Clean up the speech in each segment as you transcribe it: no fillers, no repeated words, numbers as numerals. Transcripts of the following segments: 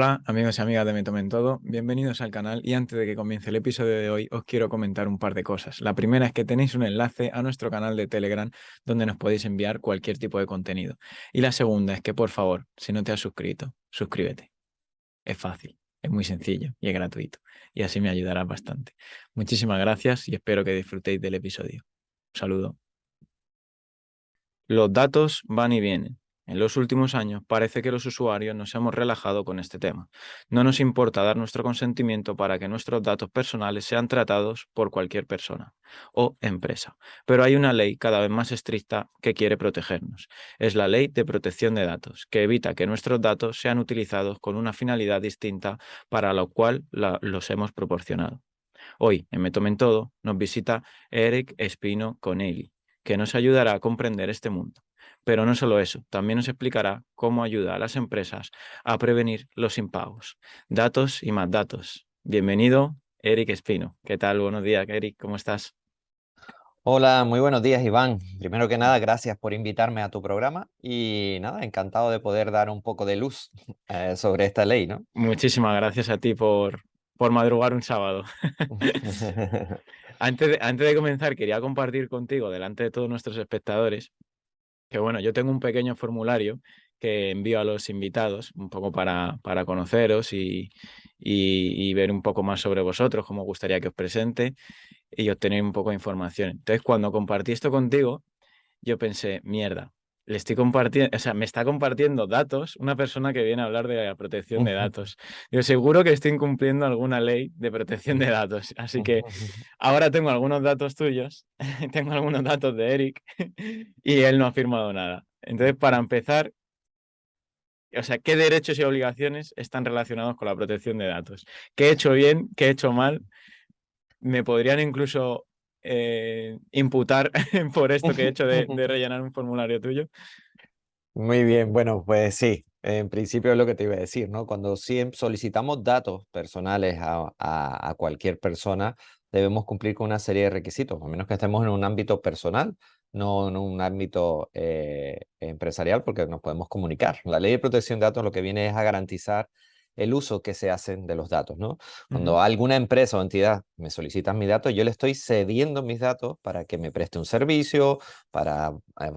Hola amigos y amigas de Me Tomen Todo, bienvenidos al canal y antes de que comience el episodio de hoy os quiero comentar un par de cosas. La primera es que tenéis un enlace a nuestro canal de Telegram donde nos podéis enviar cualquier tipo de contenido. Y la segunda es que por favor, si no te has suscrito, suscríbete. Es fácil, es muy sencillo y es gratuito y así me ayudarás bastante. Muchísimas gracias y espero que disfrutéis del episodio. Un saludo. Los datos van y vienen. En los últimos años parece que los usuarios nos hemos relajado con este tema. No nos importa dar nuestro consentimiento para que nuestros datos personales sean tratados por cualquier persona o empresa. Pero hay una ley cada vez más estricta que quiere protegernos. Es la Ley de Protección de Datos, que evita que nuestros datos sean utilizados con una finalidad distinta para la cual los hemos proporcionado. Hoy, en Me Tomen Todo, nos visita Eric Espino Conelli, que nos ayudará a comprender este mundo. Pero no solo eso, también nos explicará cómo ayuda a las empresas a prevenir los impagos. Datos y más datos. Bienvenido, Eric Espino. ¿Qué tal? Buenos días, Eric. ¿Cómo estás? Hola, muy buenos días, Iván. Primero que nada, gracias por invitarme a tu programa y nada, encantado de poder dar un poco de luz sobre esta ley, ¿no? Muchísimas gracias a ti por madrugar un sábado. Antes de comenzar, quería compartir contigo, delante de todos nuestros espectadores, que bueno, yo tengo un pequeño formulario que envío a los invitados, un poco para conoceros y ver un poco más sobre vosotros, cómo os gustaría que os presente y obtener un poco de información. Entonces, cuando compartí esto contigo, yo pensé, mierda, le estoy compartiendo, o sea, me está compartiendo datos una persona que viene a hablar de la protección de datos. Yo seguro que estoy incumpliendo alguna ley de protección de datos. Así que ahora tengo algunos datos tuyos, tengo algunos datos de Eric y él no ha firmado nada. Entonces, para empezar, o sea, ¿qué derechos y obligaciones están relacionados con la protección de datos? ¿Qué he hecho bien? ¿Qué he hecho mal? ¿Me podrían incluso imputar por esto que he hecho de rellenar un formulario tuyo? Muy bien, bueno, pues sí, en principio es lo que te iba a decir, ¿no? Cuando solicitamos datos personales a cualquier persona, debemos cumplir con una serie de requisitos, a menos que estemos en un ámbito personal, no en un ámbito empresarial, porque nos podemos comunicar. La ley de protección de datos lo que viene es a garantizar el uso que se hacen de los datos, ¿no? Ujú. Cuando alguna empresa o entidad me solicitan mis datos, yo le estoy cediendo mis datos para que me preste un servicio, para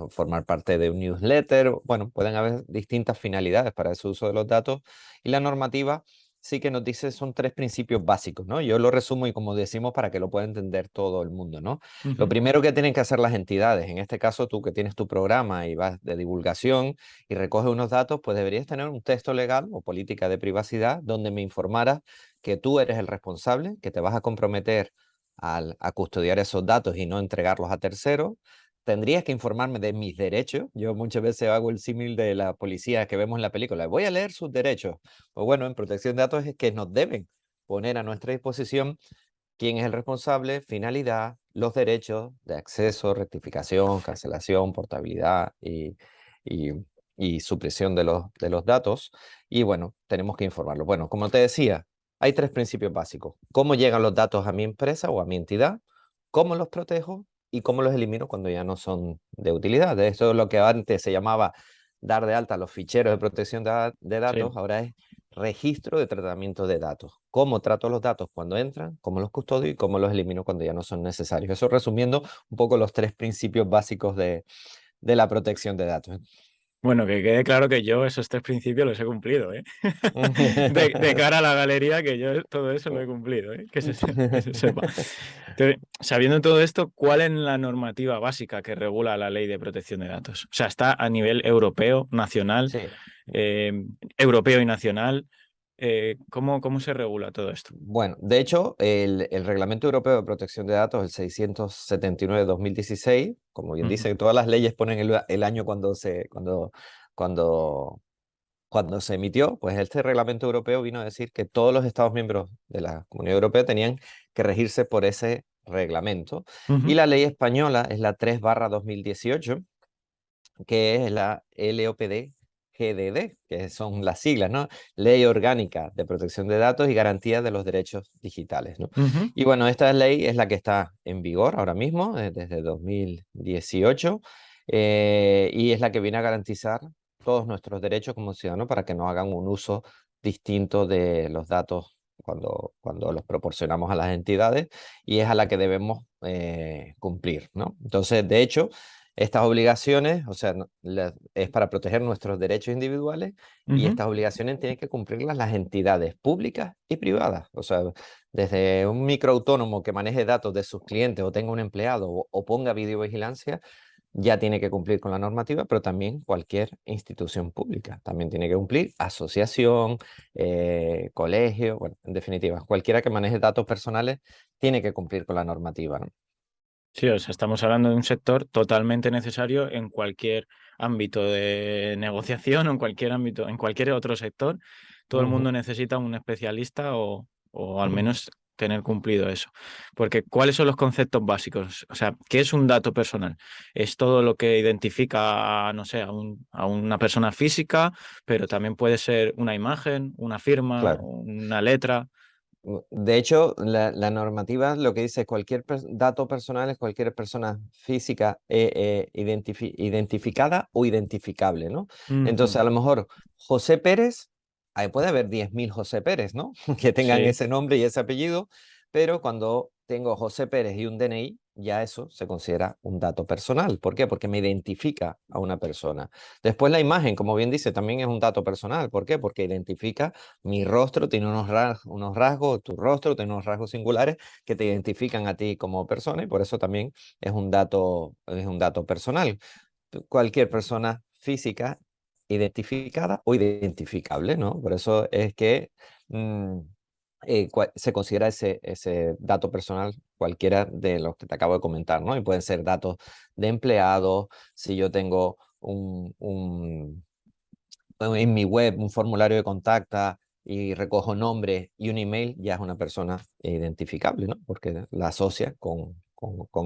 formar parte de un newsletter. Bueno, pueden haber distintas finalidades para ese uso de los datos y la normativa sí que nos dice son tres principios básicos, ¿no? Yo lo resumo y como decimos para que lo pueda entender todo el mundo, ¿no? Lo Ujú. primero que tienen que hacer las entidades, en este caso tú que tienes tu programa y vas de divulgación y recoges unos datos, pues deberías tener un texto legal o política de privacidad donde me informaras que tú eres el responsable, que te vas a comprometer a custodiar esos datos y no entregarlos a terceros. Tendrías que informarme de mis derechos. Yo muchas veces hago el símil de la policía que vemos en la película. Voy a leer sus derechos. Pues bueno, en protección de datos es que nos deben poner a nuestra disposición quién es el responsable, finalidad, los derechos de acceso, rectificación, cancelación, portabilidad y, y supresión de los datos. Y bueno, tenemos que informarlo. Bueno, como te decía, hay tres principios básicos. ¿Cómo llegan los datos a mi empresa o a mi entidad? ¿Cómo los protejo? Y cómo los elimino cuando ya no son de utilidad. De esto es lo que antes se llamaba dar de alta los ficheros de protección de Sí. datos, ahora es registro de tratamiento de datos. ¿Cómo trato los datos cuando entran? ¿Cómo los custodio? Y cómo los elimino cuando ya no son necesarios. Eso resumiendo un poco los tres principios básicos de la protección de datos. Bueno, que quede claro que yo esos tres principios los he cumplido, ¿eh? De cara a la galería, que yo todo eso lo he cumplido, ¿eh? Que se sepa. Entonces, sabiendo todo esto, ¿cuál es la normativa básica que regula la ley de protección de datos? O sea, ¿está a nivel europeo, nacional, Sí. eh, europeo y nacional? ¿Cómo se regula todo esto? Bueno, de hecho, el Reglamento Europeo de Protección de Datos, el 679/2016, como bien Ujú. dice, todas las leyes ponen el año cuando, cuando se emitió, pues este reglamento europeo vino a decir que todos los Estados miembros de la Comunidad Europea tenían que regirse por ese reglamento. Y Ujú. la ley española es la 3/2018, que es la LOPD GDD, que son las siglas, ¿no? Ley Orgánica de Protección de Datos y Garantía de los Derechos Digitales, ¿no? Ujú. Y bueno, esta ley es la que está en vigor ahora mismo, desde 2018, y es la que viene a garantizar todos nuestros derechos como ciudadanos para que no hagan un uso distinto de los datos cuando los proporcionamos a las entidades y es a la que debemos cumplir, ¿no? Entonces, de hecho, estas obligaciones, o sea, es para proteger nuestros derechos individuales y Ujú. estas obligaciones tienen que cumplirlas las entidades públicas y privadas. O sea, desde un microautónomo que maneje datos de sus clientes o tenga un empleado o ponga videovigilancia, ya tiene que cumplir con la normativa, pero también cualquier institución pública. También tiene que cumplir asociación, colegio, bueno, en definitiva, cualquiera que maneje datos personales tiene que cumplir con la normativa, ¿no? Sí, o sea, estamos hablando de un sector totalmente necesario en cualquier ámbito de negociación o en cualquier ámbito, en cualquier otro sector. Todo el Ujú, mundo necesita un especialista o al ujú. menos tener cumplido eso. Porque, ¿cuáles son los conceptos básicos? O sea, ¿qué es un dato personal? Es todo lo que identifica, no sé, a una persona física, pero también puede ser una imagen, una firma, Claro. una letra. De hecho, la normativa lo que dice es cualquier dato personal es cualquier persona física identificada o identificable, ¿no? Entonces, Ujú. a lo mejor José Pérez, ahí puede haber 10.000 José Pérez, ¿no? Que tengan Sí. ese nombre y ese apellido, pero cuando tengo José Pérez y un DNI, ya eso se considera un dato personal. ¿Por qué? Porque me identifica a una persona. Después la imagen, como bien dice, también es un dato personal. ¿Por qué? Porque identifica mi rostro, tiene unos rasgos, tu rostro tiene unos rasgos singulares que te identifican a ti como persona y por eso también es un dato personal. Cualquier persona física identificada o identificable, ¿no? Por eso es que mm, se considera ese dato personal cualquiera de los que te acabo de comentar, ¿no? Y pueden ser datos de empleados, si yo tengo en mi web un formulario de contacta y recojo nombre y un email, ya es una persona identificable, ¿no? Porque la asocia con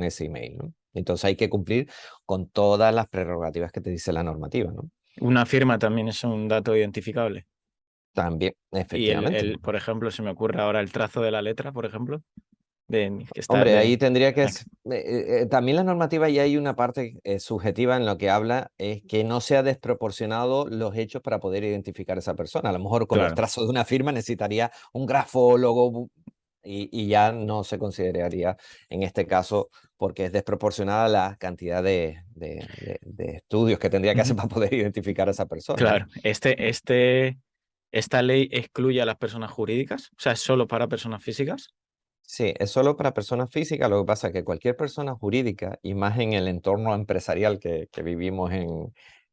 ese email, ¿no? Entonces hay que cumplir con todas las prerrogativas que te dice la normativa, ¿no? Una firma también es un dato identificable. También, Y efectivamente. por ejemplo, se me ocurre ahora el trazo de la letra, por ejemplo, que está Hombre, ahí de... tendría que... Venga, también la normativa y hay una parte subjetiva en lo que habla, es que no sea desproporcionado los hechos para poder identificar a esa persona. A lo mejor con los claro. trazos de una firma necesitaría un grafólogo y ya no se consideraría en este caso porque es desproporcionada la cantidad de estudios que tendría que hacer Ujú. para poder identificar a esa persona, ¿no? Claro, esta ley excluye a las personas jurídicas, o sea, es solo para personas físicas. Sí, es solo para personas físicas. Lo que pasa es que cualquier persona jurídica, y más en el entorno empresarial que vivimos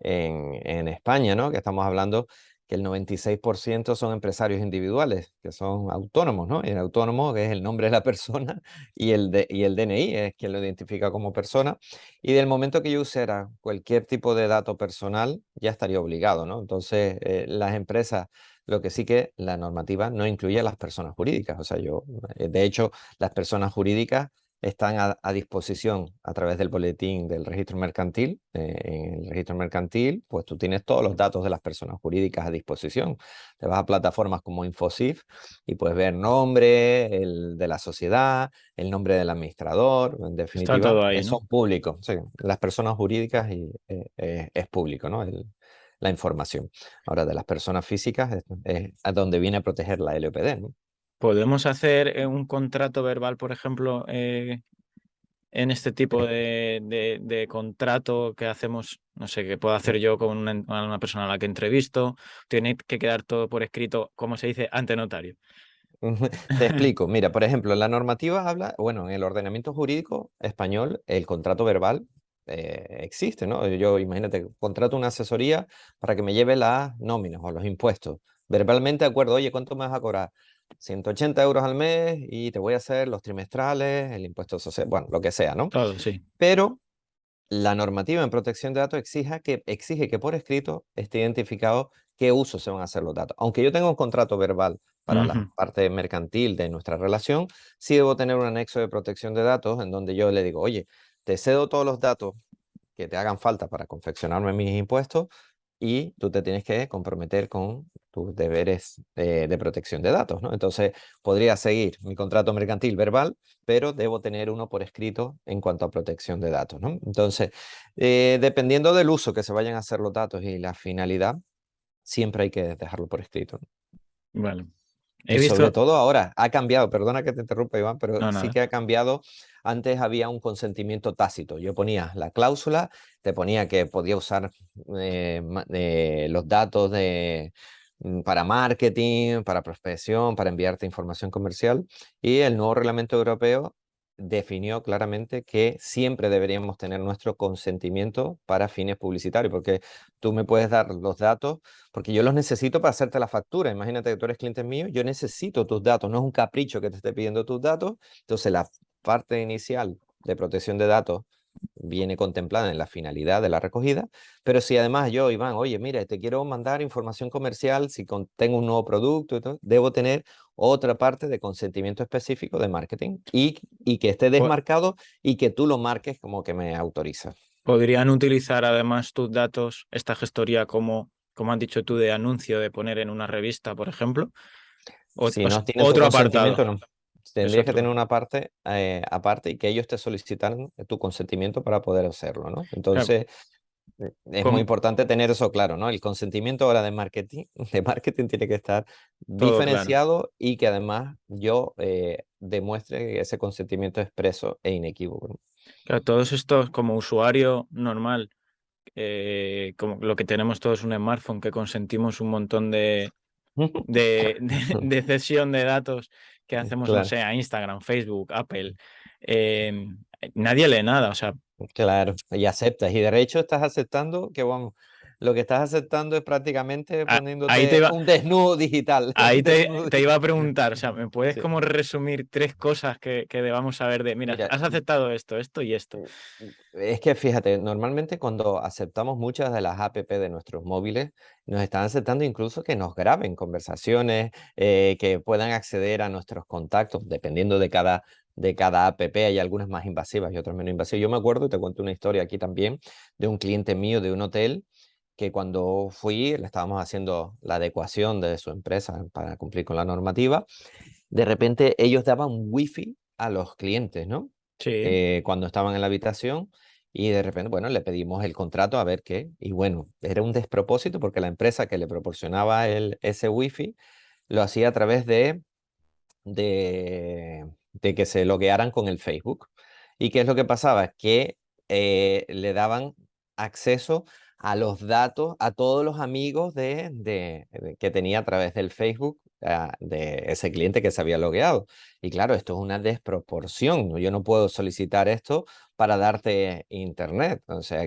en España, ¿no? Que estamos hablando que el 96% son empresarios individuales, que son autónomos, ¿no? Y el autónomo, que es el nombre de la persona, y el DNI es quien lo identifica como persona. Y del momento que yo usara cualquier tipo de dato personal, ya estaría obligado, ¿no? Entonces, las empresas lo que sí que la normativa no incluye a las personas jurídicas. O sea, de hecho, las personas jurídicas están a disposición a través del boletín del registro mercantil. En el registro mercantil, pues tú tienes todos los datos de las personas jurídicas a disposición. Te vas a plataformas como Infosif y puedes ver nombre, el de la sociedad, el nombre del administrador. En Está definitiva, todo ahí, ¿no? son públicos. Sí, las personas jurídicas es público, ¿no? La información. Ahora, de las personas físicas es a donde viene a proteger la LOPD, ¿no? ¿Podemos hacer un contrato verbal, por ejemplo, en este tipo Eh, de contrato que hacemos, no sé, que puedo hacer yo con una persona a la que entrevisto? Tiene que quedar todo por escrito, como se dice, ante notario. Te explico. Mira, por ejemplo, la normativa habla, bueno, en el ordenamiento jurídico español, el contrato verbal existe, ¿no? Yo, imagínate, contrato una asesoría para que me lleve las nóminas o los impuestos. Verbalmente acuerdo, oye, ¿cuánto me vas a cobrar? 180 euros al mes y te voy a hacer los trimestrales, el impuesto social, bueno, lo que sea, ¿no? Todo, sí. Pero la normativa en protección de datos exige que por escrito esté identificado qué uso se van a hacer los datos. Aunque yo tenga un contrato verbal para la Ujú. parte mercantil de nuestra relación, sí debo tener un anexo de protección de datos en donde yo le digo, oye, te cedo todos los datos que te hagan falta para confeccionarme mis impuestos y tú te tienes que comprometer con tus deberes de protección de datos, ¿no? Entonces, podría seguir mi contrato mercantil verbal, pero debo tener uno por escrito en cuanto a protección de datos, ¿no? Entonces, dependiendo del uso que se vayan a hacer los datos y la finalidad, siempre hay que dejarlo por escrito, ¿no? Vale. He Y sobre visto... todo ahora ha cambiado, perdona que te interrumpa, Iván, pero No, sí nada. que ha cambiado. Antes había un consentimiento tácito. Yo ponía la cláusula, te ponía que podía usar los datos para marketing, para prospección, para enviarte información comercial. Y el nuevo reglamento europeo definió claramente que siempre deberíamos tener nuestro consentimiento para fines publicitarios, porque tú me puedes dar los datos porque yo los necesito para hacerte la factura. Imagínate que tú eres cliente mío, yo necesito tus datos, no es un capricho que te esté pidiendo tus datos. Entonces, la parte inicial de protección de datos viene contemplada en la finalidad de la recogida, pero si además yo, Iván, oye, mira, te quiero mandar información comercial, si tengo un nuevo producto, y todo, debo tener otra parte de consentimiento específico de marketing y que esté Po- desmarcado y que tú lo marques como que me autorizas. ¿Podrían utilizar además tus datos, esta gestoría como, como has dicho tú, de anuncio, de poner en una revista, por ejemplo? Si no tienen tu Otro apartado. consentimiento, no. Es Tendrías que tener otro. una parte aparte y que ellos te solicitaran tu consentimiento para poder hacerlo, ¿no? Claro, Entonces, es muy con importante tener eso claro, ¿no? El consentimiento ahora de marketing tiene que estar todo claro. diferenciado y que además yo demuestre ese consentimiento expreso e inequívoco, ¿no? Claro, todos estos, como usuario normal, como lo que tenemos todos un smartphone, que consentimos un montón de cesión de datos que hacemos, no Claro. sé, a Instagram, Facebook, Apple. eh, Nadie lee nada, o sea, Claro, y aceptas. Y de hecho estás aceptando que, vamos, lo que estás aceptando es prácticamente ahí te poniéndote iba, un desnudo digital. ahí Un desnudo te iba digital. a preguntar, o sea, ¿me puedes Sí. como resumir tres cosas que debamos saber de, mira, Mira, has aceptado esto, esto y esto? es que fíjate, normalmente cuando aceptamos muchas de las app de nuestros móviles, nos están aceptando incluso que nos graben conversaciones, que puedan acceder a nuestros contactos, dependiendo de cada app. Hay algunas más invasivas y otras menos invasivas. Yo me acuerdo, te cuento una historia aquí también, de un cliente mío de un hotel que cuando fui, le estábamos haciendo la adecuación de su empresa para cumplir con la normativa. De repente ellos daban wifi a los clientes, ¿no? Sí, Cuando estaban en la habitación y de repente, bueno, le pedimos el contrato a ver qué. Y bueno, era un despropósito porque la empresa que le proporcionaba ese wifi lo hacía a través de que se loguearan con el Facebook. ¿Y qué es lo que pasaba? Que le daban acceso a los datos a todos los amigos que tenía a través del Facebook de ese cliente que se había logueado. Y claro, esto es una desproporción, ¿no? Yo no puedo solicitar esto para darte internet. O sea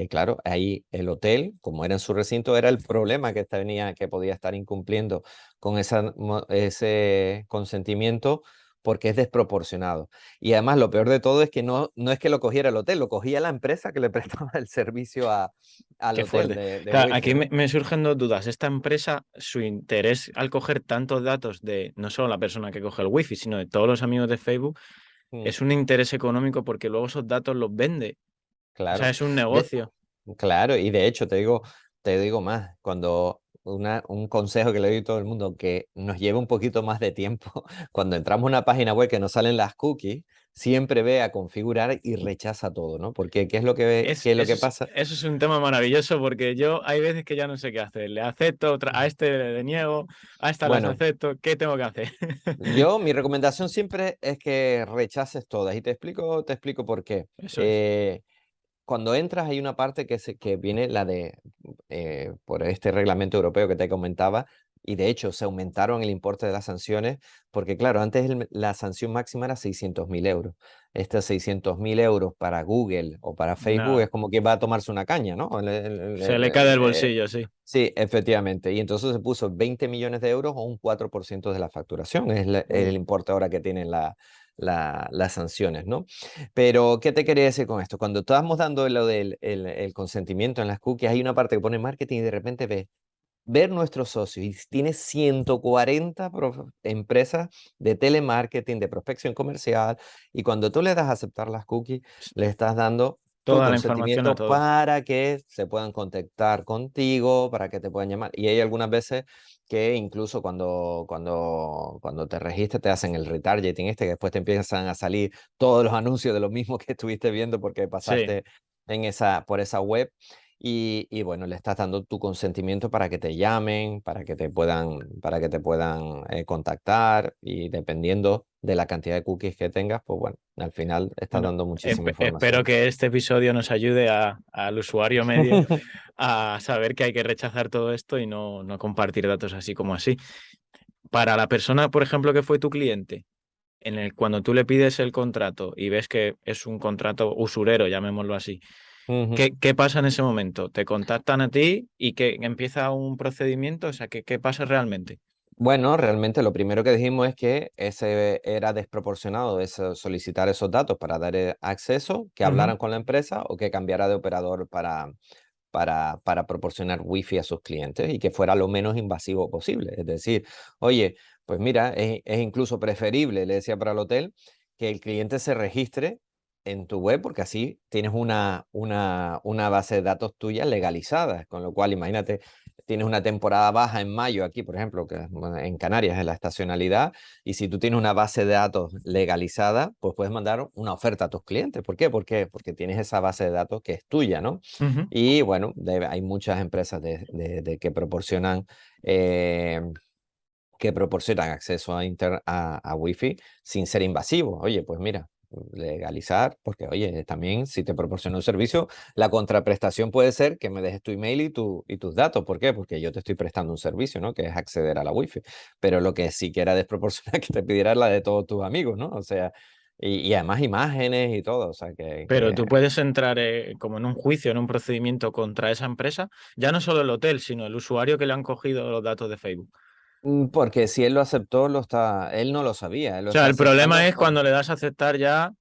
claro, ahí el hotel, como era en su recinto, era el problema que podía estar incumpliendo con ese consentimiento porque es desproporcionado. Y además lo peor de todo es que no es que lo cogiera el hotel, lo cogía la empresa que le prestaba el servicio al qué hotel fuerte. de Claro, wifi, aquí ¿no? me surgen dos dudas. Esta empresa, su interés al coger tantos datos de no solo la persona que coge el wifi, sino de todos los amigos de Facebook, Mm, es un interés económico porque luego esos datos los vende. O sea, claro. es un De, negocio. claro, y de hecho te digo más, cuando un consejo que le doy a todo el mundo, que nos lleve un poquito más de tiempo, cuando entramos a una página web que nos salen las cookies, siempre ve a configurar y rechaza todo, ¿no? Porque ¿qué es lo que pasa? Eso es un tema maravilloso porque yo hay veces que ya no sé qué hacer. Le acepto, a este le niego, a esta las Bueno, acepto. ¿Qué tengo que hacer? mi recomendación siempre es que rechaces todas y te explico por qué. Eso es. Cuando entras hay una parte que viene por este reglamento europeo que te comentaba, y de hecho se aumentaron el importe de las sanciones, porque claro, antes la sanción máxima era 600.000 euros. Estos 600.000 euros para Google o para Facebook Nada. es como que va a tomarse una caña, ¿no? Se le cae del bolsillo, sí. Sí, efectivamente. Y entonces se puso 20 millones de euros o un 4% de la facturación. Es Uh, el importe ahora que tienen las sanciones, ¿no? Pero, ¿qué te quería decir con esto? Cuando estamos dando lo del el consentimiento en las cookies, hay una parte que pone marketing y de repente ver nuestros socios y tiene 140 empresas de telemarketing, de prospección comercial, y cuando tú le das a aceptar las cookies, le estás dando tu toda la información a consentimiento todos. para que se puedan contactar contigo, para que te puedan llamar. Y hay algunas veces que incluso cuando te registras te hacen el retargeting que después te empiezan a salir todos los anuncios de lo mismo que estuviste viendo porque Sí. pasaste por esa web. y bueno, le estás dando tu consentimiento para que te llamen, para que te puedan contactar y dependiendo de la cantidad de cookies que tengas, pues bueno, al final estás Bueno, dando muchísima espero información. que este episodio nos ayude al usuario medio a saber que hay que rechazar todo esto y no compartir datos así como así. Para la persona, por ejemplo, que fue tu cliente, cuando tú le pides el contrato y ves que es un contrato usurero, llamémoslo así, Ujú. ¿qué pasa en ese momento? ¿Te contactan a ti y que empieza un procedimiento? O sea, ¿qué pasa realmente? Bueno, realmente lo primero que dijimos es que ese era desproporcionado solicitar esos datos para dar acceso, que Ujú, hablaran con la empresa o que cambiara de operador para proporcionar wifi a sus clientes y que fuera lo menos invasivo posible. Es decir, oye, pues mira, es incluso preferible, le decía para el hotel, que el cliente se registre en tu web porque así tienes una base de datos tuya legalizada, con lo cual imagínate, tienes una temporada baja en mayo aquí, por ejemplo, que bueno, en Canarias es la estacionalidad, y si tú tienes una base de datos legalizada, pues puedes mandar una oferta a tus clientes. ¿Por qué? Porque tienes esa base de datos que es tuya, ¿no? ujú. Y bueno, hay muchas empresas eh, que proporcionan acceso a Wi-Fi sin ser invasivos. Oye, pues mira, legalizar, porque oye, también si te proporciono un servicio, la contraprestación puede ser que me dejes tu email y tus datos. ¿Por qué? Porque yo te estoy prestando un servicio, ¿no? Que es acceder a la Wi-Fi. Pero lo que sí que era desproporcional que te pidiera la de todos tus amigos, ¿no? O sea, y además imágenes y todo, o sea, Pero tú puedes entrar como en un juicio, en un procedimiento contra esa empresa, ya no solo el hotel, sino el usuario que le han cogido los datos de Facebook. Porque si él lo aceptó, él no lo sabía, él lo O sea, está el problema aceptando. es cuando le das a aceptar ya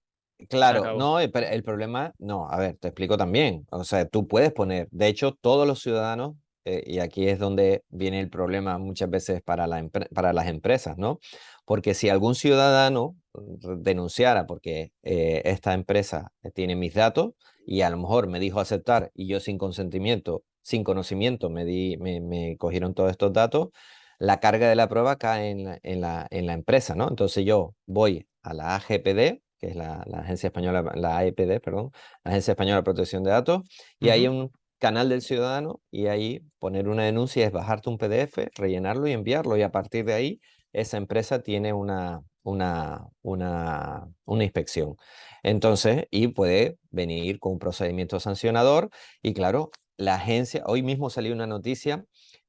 se Claro, acabó. no, el problema, no, a ver, te explico también. O sea, tú puedes poner, de hecho, todos los ciudadanos, y aquí es donde viene el problema muchas veces para las empresas, ¿no? Porque si algún ciudadano denunciara porque esta empresa tiene mis datos y a lo mejor me dijo aceptar y yo sin consentimiento, sin conocimiento, me cogieron todos estos datos, la carga de la prueba cae en la empresa, ¿no? Entonces yo voy a la AGPD, que es la Agencia Española, la AEPD, perdón, la Agencia Española de Protección de Datos, y hay Ujú. un canal del ciudadano y ahí poner una denuncia es bajarte un PDF, rellenarlo y enviarlo, y a partir de ahí esa empresa tiene una inspección. Entonces, y puede venir con un procedimiento sancionador y claro, la agencia, hoy mismo salió una noticia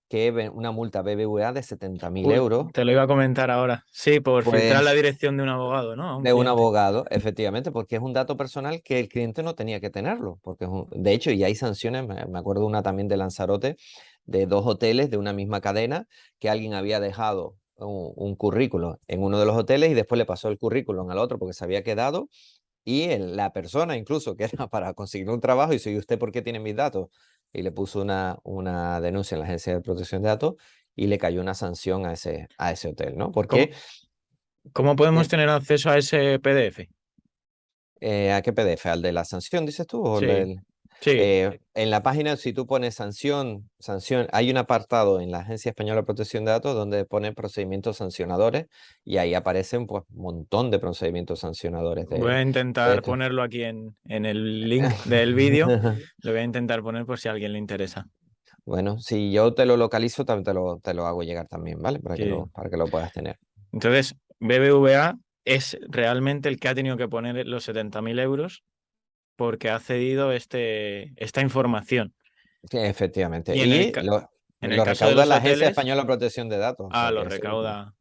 que una multa BBVA de 70.000 euros, Te lo iba a comentar ahora. Sí, por filtrar la pues dirección de un abogado, ¿no? A un de un cliente. abogado, efectivamente, porque es un dato personal que el cliente no tenía que tenerlo, porque de hecho, y hay sanciones, me acuerdo una también de Lanzarote, de dos hoteles de una misma cadena, que alguien había dejado un currículo en uno de los hoteles y después le pasó el currículum al otro porque se había quedado y la persona incluso que era para conseguir un trabajo y dice, ¿y usted por qué tiene mis datos? Y le puso una denuncia en la Agencia de Protección de Datos y le cayó una sanción a ese hotel, ¿no? ¿Cómo, Porque, cómo podemos tener acceso a ese PDF? ¿a qué PDF? ¿Al de la sanción, dices tú? ¿O Sí, sí. en la página, si tú pones sanción, hay un apartado en la Agencia Española de Protección de Datos donde pone procedimientos sancionadores y ahí aparecen pues un montón de procedimientos sancionadores Voy a de intentar esto. ponerlo aquí en el link del vídeo. Lo voy a intentar poner por si a alguien le interesa. Bueno, si yo te lo localizo, también te lo hago llegar también, ¿vale? Para que Sí. lo puedas tener. Entonces, BBVA es realmente el que ha tenido que poner los 70.000 euros porque ha cedido esta información. Sí, efectivamente. Y Y en el lo caso de recauda los la Agencia hoteles, Española de Protección de Datos, o sea lo que eso es importante. recauda.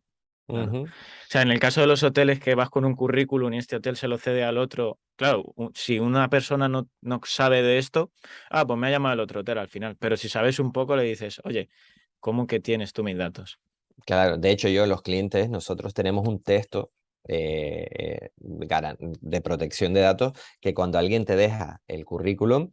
Claro. Ujú. O sea, en el caso de los hoteles que vas con un currículum y este hotel se lo cede al otro, claro, si una persona no sabe de esto, pues me ha llamado el otro hotel al final. Pero si sabes un poco, le dices, oye, ¿cómo que tienes tú mis datos? Claro, de hecho los clientes, nosotros tenemos un texto de protección de datos que cuando alguien te deja el currículum,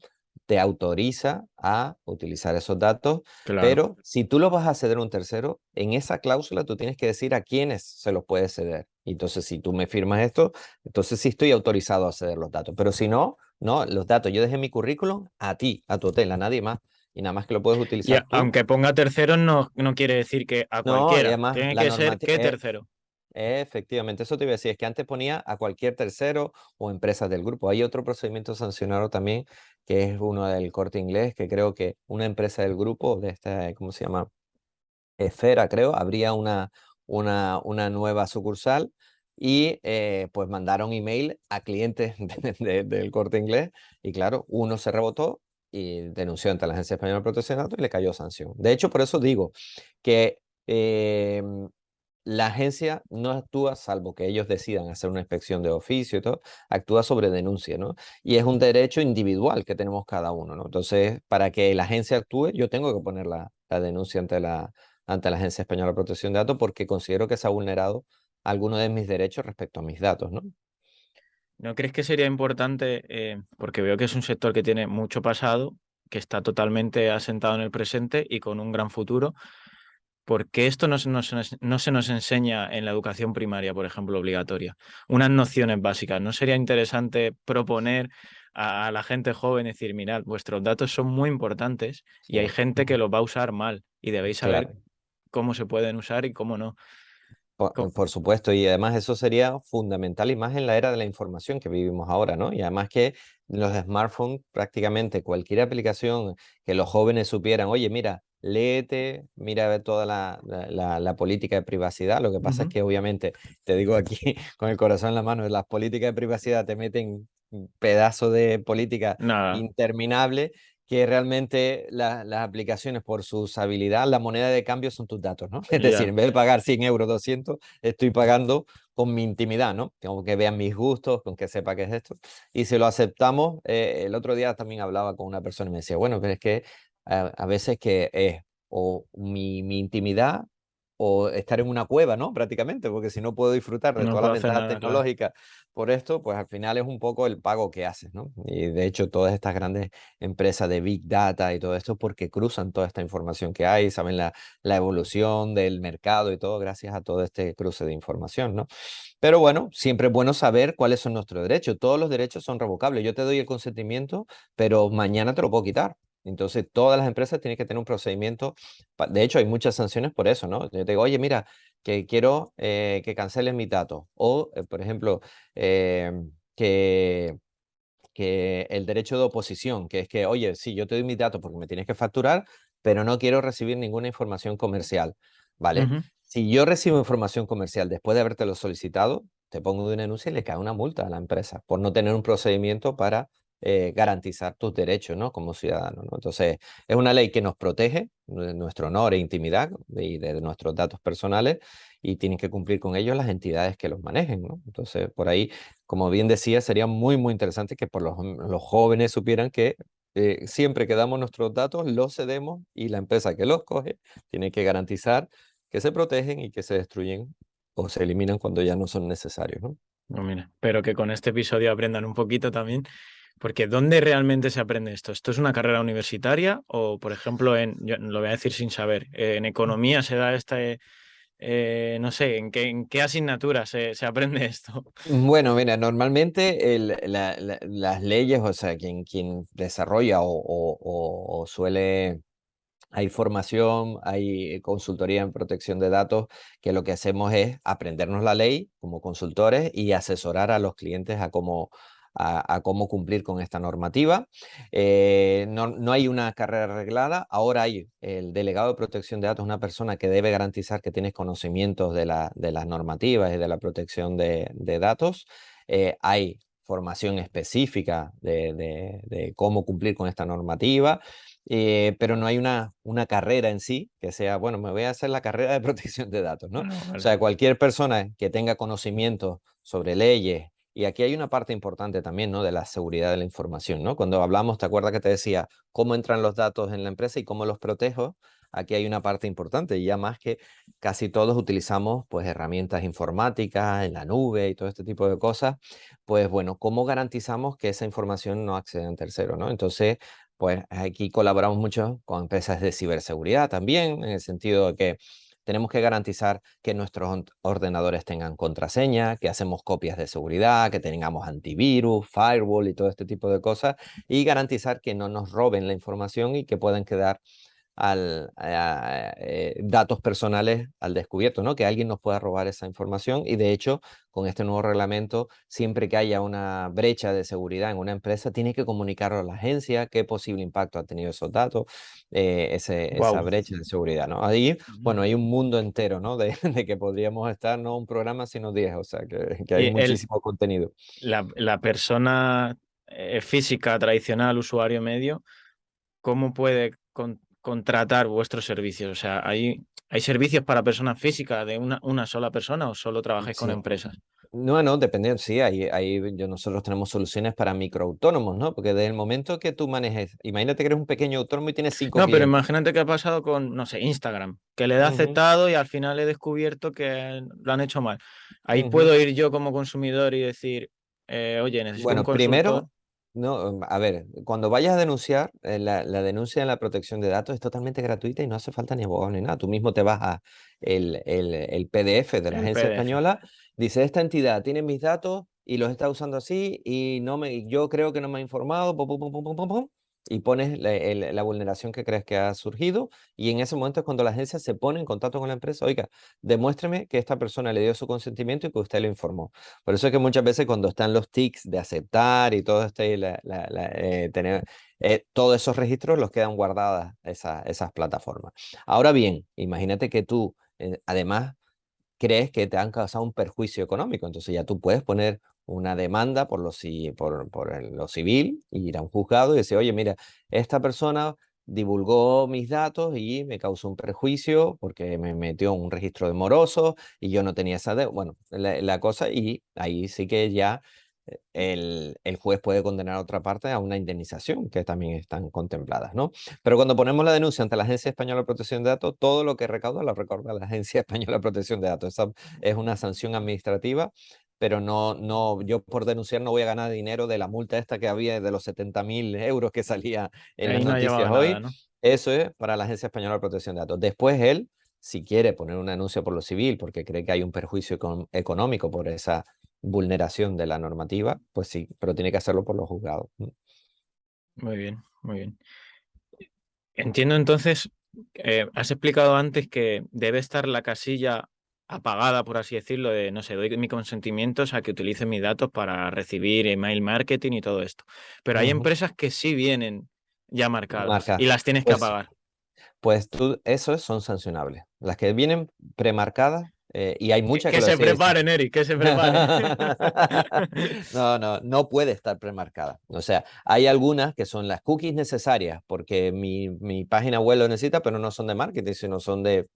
te autoriza a utilizar esos datos, Claro. pero si tú lo vas a ceder a un tercero, en esa cláusula tú tienes que decir a quiénes se los puedes ceder. Entonces, si tú me firmas esto, entonces sí estoy autorizado a ceder los datos, pero si no, no, los datos, yo dejé mi currículum a ti, a tu hotel, a nadie más, y nada más que lo puedes utilizar tú. Aunque ponga terceros, no quiere decir que a No, y cualquiera. además Tiene la que ser normativa, que tercero. Efectivamente, eso te iba a decir, es que antes ponía a cualquier tercero o empresas del grupo. Hay otro procedimiento sancionado también, que es uno del Corte Inglés, que creo que una empresa del grupo, de esta, ¿cómo se llama? Esfera, creo, habría una nueva sucursal y pues mandaron email a clientes del Corte Inglés y claro, uno se rebotó y denunció ante la Agencia Española de Protección de Datos y le cayó sanción. De hecho, por eso digo que la agencia no actúa, salvo que ellos decidan hacer una inspección de oficio y todo, actúa sobre denuncia, ¿no? Y es un derecho individual que tenemos cada uno, ¿no? Entonces, para que la agencia actúe, yo tengo que poner la denuncia ante la Agencia Española de Protección de Datos porque considero que se ha vulnerado alguno de mis derechos respecto a mis datos, ¿no? ¿No crees que sería importante, porque veo que es un sector que tiene mucho pasado, que está totalmente asentado en el presente y con un gran futuro? ¿Por qué esto no se nos enseña en la educación primaria, por ejemplo, obligatoria? Unas nociones básicas. ¿No sería interesante proponer a la gente joven, decir, mirad, vuestros datos son muy importantes y hay Sí, gente que los va a usar mal y debéis saber claro. cómo se pueden usar y cómo no? Por supuesto, y además eso sería fundamental y más en la era de la información que vivimos ahora, ¿no? Y además que los smartphones, prácticamente cualquier aplicación que los jóvenes supieran, oye, mira, léete, mira a ver toda la política de privacidad. Lo que pasa es Ujú. que obviamente, te digo aquí con el corazón en la mano, las políticas de privacidad te meten un pedazo de política Nada, interminable que realmente las aplicaciones por su usabilidad, la moneda de cambio son tus datos, ¿no? Es decir, ya. en vez de pagar 100 euros, 200, estoy pagando con mi intimidad, ¿no? Tengo que vean mis gustos, con que sepa qué es esto. Y si lo aceptamos, el otro día también hablaba con una persona y me decía, bueno, pero es que a veces que es o mi intimidad o estar en una cueva, ¿no? Prácticamente, porque si no puedo disfrutar de No todas las puedo hacer ventajas nada, claro. tecnológicas por esto, pues al final es un poco el pago que haces, ¿no? Y de hecho todas estas grandes empresas de Big Data y todo esto porque cruzan toda esta información que hay, saben la evolución del mercado y todo gracias a todo este cruce de información, ¿no? Pero bueno, siempre es bueno saber cuáles son nuestros derechos. Todos los derechos son revocables. Yo te doy el consentimiento, pero mañana te lo puedo quitar. Entonces, todas las empresas tienen que tener un procedimiento. De hecho, hay muchas sanciones por eso, ¿no? Yo te digo, oye, mira, que quiero que canceles mis datos. O, por ejemplo, eh, que el derecho de oposición, que es que, oye, sí, yo te doy mis datos porque me tienes que facturar, pero no quiero recibir ninguna información comercial, ¿vale? Ujú. Si yo recibo información comercial después de habértelo solicitado, te pongo una denuncia y le cae una multa a la empresa por no tener un procedimiento para garantizar tus derechos, ¿no? Como ciudadano, ¿no? Entonces, es una ley que nos protege de nuestro honor e intimidad y de nuestros datos personales y tienen que cumplir con ellos las entidades que los manejen, ¿no? Entonces, por ahí como bien decía, sería muy, muy interesante que por los jóvenes supieran que siempre que damos nuestros datos, los cedemos y la empresa que los coge tiene que garantizar que se protegen y que se destruyen o se eliminan cuando ya no son necesarios, ¿no? Pues mira, espero que con este episodio aprendan un poquito también, porque ¿dónde realmente se aprende esto? ¿Esto es una carrera universitaria o, por ejemplo, yo lo voy a decir sin saber, en economía se da no sé, en qué asignatura se aprende esto? Bueno, mira, normalmente las leyes, o sea, quien desarrolla o suele. Hay formación, hay consultoría en protección de datos, que lo que hacemos es aprendernos la ley como consultores y asesorar a los clientes a cómo cumplir con esta normativa. No hay una carrera arreglada, ahora hay el delegado de protección de datos, una persona que debe garantizar que tienes conocimientos de las normativas y de la protección de datos. Hay formación específica de cómo cumplir con esta normativa pero no hay una carrera en sí que sea, bueno, me voy a hacer la carrera de protección de datos, ¿no? O Ah, vale. sea, cualquier persona que tenga conocimiento sobre leyes, y aquí hay una parte importante también, ¿no? De la seguridad de la información, ¿no? Cuando hablamos, ¿te acuerdas que te decía cómo entran los datos en la empresa y cómo los protejo? Aquí hay una parte importante, y ya más que casi todos utilizamos pues herramientas informáticas en la nube y todo este tipo de cosas, pues bueno, ¿cómo garantizamos que esa información no acceda a terceros, ¿no? Entonces, pues aquí colaboramos mucho con empresas de ciberseguridad también, en el sentido de que tenemos que garantizar que nuestros ordenadores tengan contraseña, que hacemos copias de seguridad, que tengamos antivirus, firewall y todo este tipo de cosas, y garantizar que no nos roben la información y que puedan quedar datos personales al descubierto, ¿no? Que alguien nos pueda robar esa información y de hecho con este nuevo reglamento, siempre que haya una brecha de seguridad en una empresa, tiene que comunicarlo a la agencia qué posible impacto ha tenido esos datos, esa Wow. brecha de seguridad, ¿no? Ahí, bueno, hay un mundo entero, ¿no? De que podríamos estar, no un programa, sino 10, o sea, que hay Y muchísimo contenido. la persona física tradicional, usuario medio, ¿cómo puede contratar vuestros servicios? O sea, ¿hay servicios para personas físicas de una sola persona o solo trabajáis con Sí. empresas? No, no, dependiendo, sí, nosotros tenemos soluciones para microautónomos, ¿no? Porque desde el momento que tú manejes, imagínate que eres un pequeño autónomo y tienes 5 No, pero clientes. imagínate qué ha pasado con, no sé, Instagram, que le he Ujú, aceptado y al final he descubierto que lo han hecho mal. Ahí ujú. puedo ir yo como consumidor y decir, oye, necesito un Bueno, consultor. primero, no, a ver, cuando vayas a denunciar, la denuncia en la protección de datos es totalmente gratuita y no hace falta ni abogado ni nada. Tú mismo te vas a el PDF de la El agencia PDF. española, dice, esta entidad tiene mis datos y los está usando así y yo creo que no me ha informado, pum, pum, pum, pum, pum, pum, pum, y pones la vulneración que crees que ha surgido y en ese momento es cuando la agencia se pone en contacto con la empresa, oiga, demuéstreme que esta persona le dio su consentimiento y que usted lo informó. Por eso es que muchas veces cuando están los tics de aceptar y todo este, tener, todos esos registros los quedan guardadas esas plataformas. Ahora bien, imagínate que tú, además, crees que te han causado un perjuicio económico. Entonces ya tú puedes poner una demanda lo civil, y ir a un juzgado y decir, oye, mira, esta persona divulgó mis datos y me causó un perjuicio porque me metió en un registro de morosos y yo no tenía esa deuda. Bueno, la cosa, y ahí sí que ya el juez puede condenar a otra parte a una indemnización, que también están contempladas, ¿no? Pero cuando ponemos la denuncia ante la Agencia Española de Protección de Datos, todo lo que recauda lo recauda la Agencia Española de Protección de Datos. Esa es una sanción administrativa, pero yo por denunciar no voy a ganar dinero de la multa esta que había de los 70.000 euros que salía en las Ahí no ha llevado noticias a nada, hoy. ¿no? Eso es para la Agencia Española de Protección de Datos. Después él, si quiere poner una denuncia por lo civil porque cree que hay un perjuicio económico por esa vulneración de la normativa, pues sí, pero tiene que hacerlo por los juzgados. Muy bien, muy bien. Entiendo entonces, has explicado antes que debe estar la casilla apagada, por así decirlo, de, no sé, doy mi consentimiento a que utilicen mis datos para recibir email marketing y todo esto. Pero hay Ujú. empresas que sí vienen ya marcadas Marca. y las tienes que Pues, apagar. pues esos son sancionables. Las que vienen premarcadas, y hay muchas que Que lo se decía. preparen, Eric, que se preparen. No, no, no puede estar premarcada. O sea, hay algunas que son las cookies necesarias porque mi página web lo necesita, pero no son de marketing, sino son de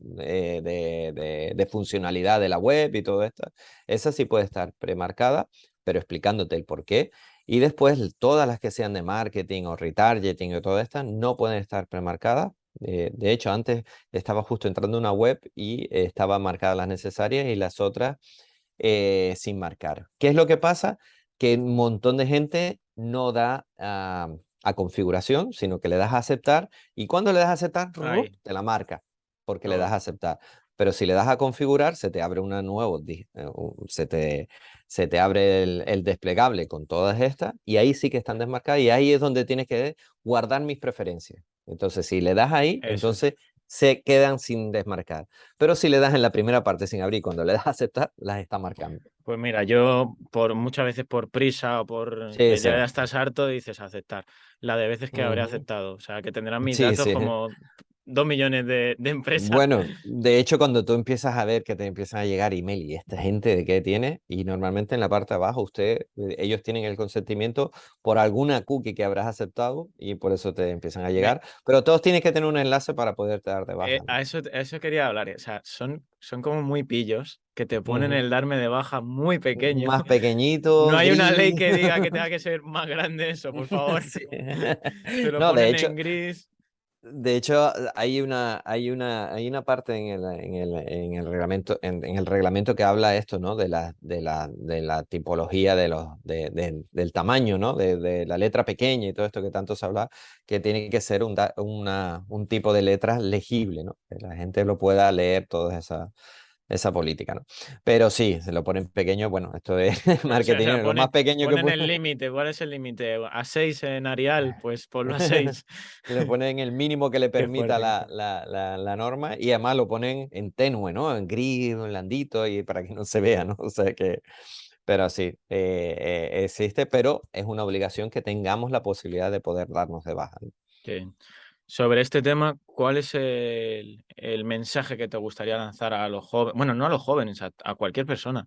funcionalidad de la web y todo esto. Esa sí puede estar premarcada, pero explicándote el por qué. Y después todas las que sean de marketing o retargeting o todas estas no pueden estar premarcadas. De hecho, antes estaba justo entrando a una web y estaban marcadas las necesarias y las otras sin marcar. ¿Qué es lo que pasa? Que un montón de gente no da a configuración, sino que le das a aceptar y cuando le das a aceptar, ¡rup!, Ahí, te la marca porque le das todo. a aceptar. Pero si le das a configurar, se te abre una nueva, se te abre el desplegable con todas estas y ahí sí que están desmarcadas y ahí es donde tienes que guardar mis preferencias. Entonces, si le das ahí, Eso es. entonces se quedan sin desmarcar. Pero si le das en la primera parte sin abrir, cuando le das a aceptar, las está marcando. Pues mira, yo por muchas veces por prisa o por Sí, que sí. ya estás harto, dices aceptar. La de veces que habré Ujú. aceptado. O sea, que tendrán mis Sí, datos sí. como 2 millones de empresas. Bueno, de hecho, cuando tú empiezas a ver que te empiezan a llegar email y esta gente de qué tiene, y normalmente en la parte de abajo ellos tienen el consentimiento por alguna cookie que habrás aceptado y por eso te empiezan a Me- llegar, pero todos tienen que tener un enlace para poderte dar de baja, ¿no? a eso quería hablar. O sea, son como muy pillos que te ponen Ujú. el darme de baja muy pequeño. Más No pequeñito, hay una ley gris. que diga que tenga que ser más grande eso, por favor. Sí. Te lo No, ponen en gris. de hecho, hay una parte en el reglamento que habla esto, ¿no? De la tipología del tamaño, ¿no? De la letra pequeña y todo esto que tanto se habla, que tiene que ser un tipo de letra legible, ¿no? Que la gente lo pueda leer, todas esas. esa política, ¿no? Pero sí, se lo ponen pequeño, bueno, esto de O sea, marketing, lo más pequeño que ponen puede. el límite. ¿Cuál es el límite? ¿A 6 en Arial? Pues ponlo a 6. Lo ponen el mínimo que le Qué permita fuerte, qué la, fuerte. la, la, la norma y además lo ponen en tenue, ¿no? En gris, en blandito y para que no se vea, ¿no? O sea que, pero sí, existe, pero es una obligación que tengamos la posibilidad de poder darnos de baja, ¿no? Qué bien. Sobre este tema, ¿cuál es el mensaje que te gustaría lanzar a los jóvenes? Bueno, no a los jóvenes, a cualquier persona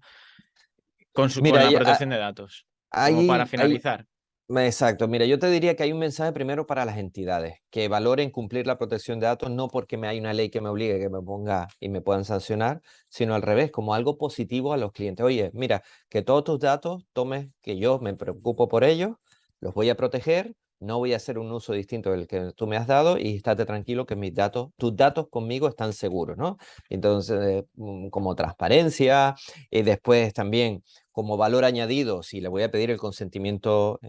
con Mira, la protección de datos. Como para hay, finalizar. exacto. Mira, yo te diría que hay un mensaje primero para las entidades, que valoren cumplir la protección de datos, no porque hay una ley que me obligue, que me ponga y me puedan sancionar, sino al revés, como algo positivo a los clientes. Oye, mira, que todos tus datos tomes, que yo me preocupo por ellos, los voy a proteger, no voy a hacer un uso distinto del que tú me has dado y estate tranquilo que mis datos, tus datos conmigo están seguros, ¿no? Entonces, como transparencia y después también como valor añadido, si le voy a pedir el consentimiento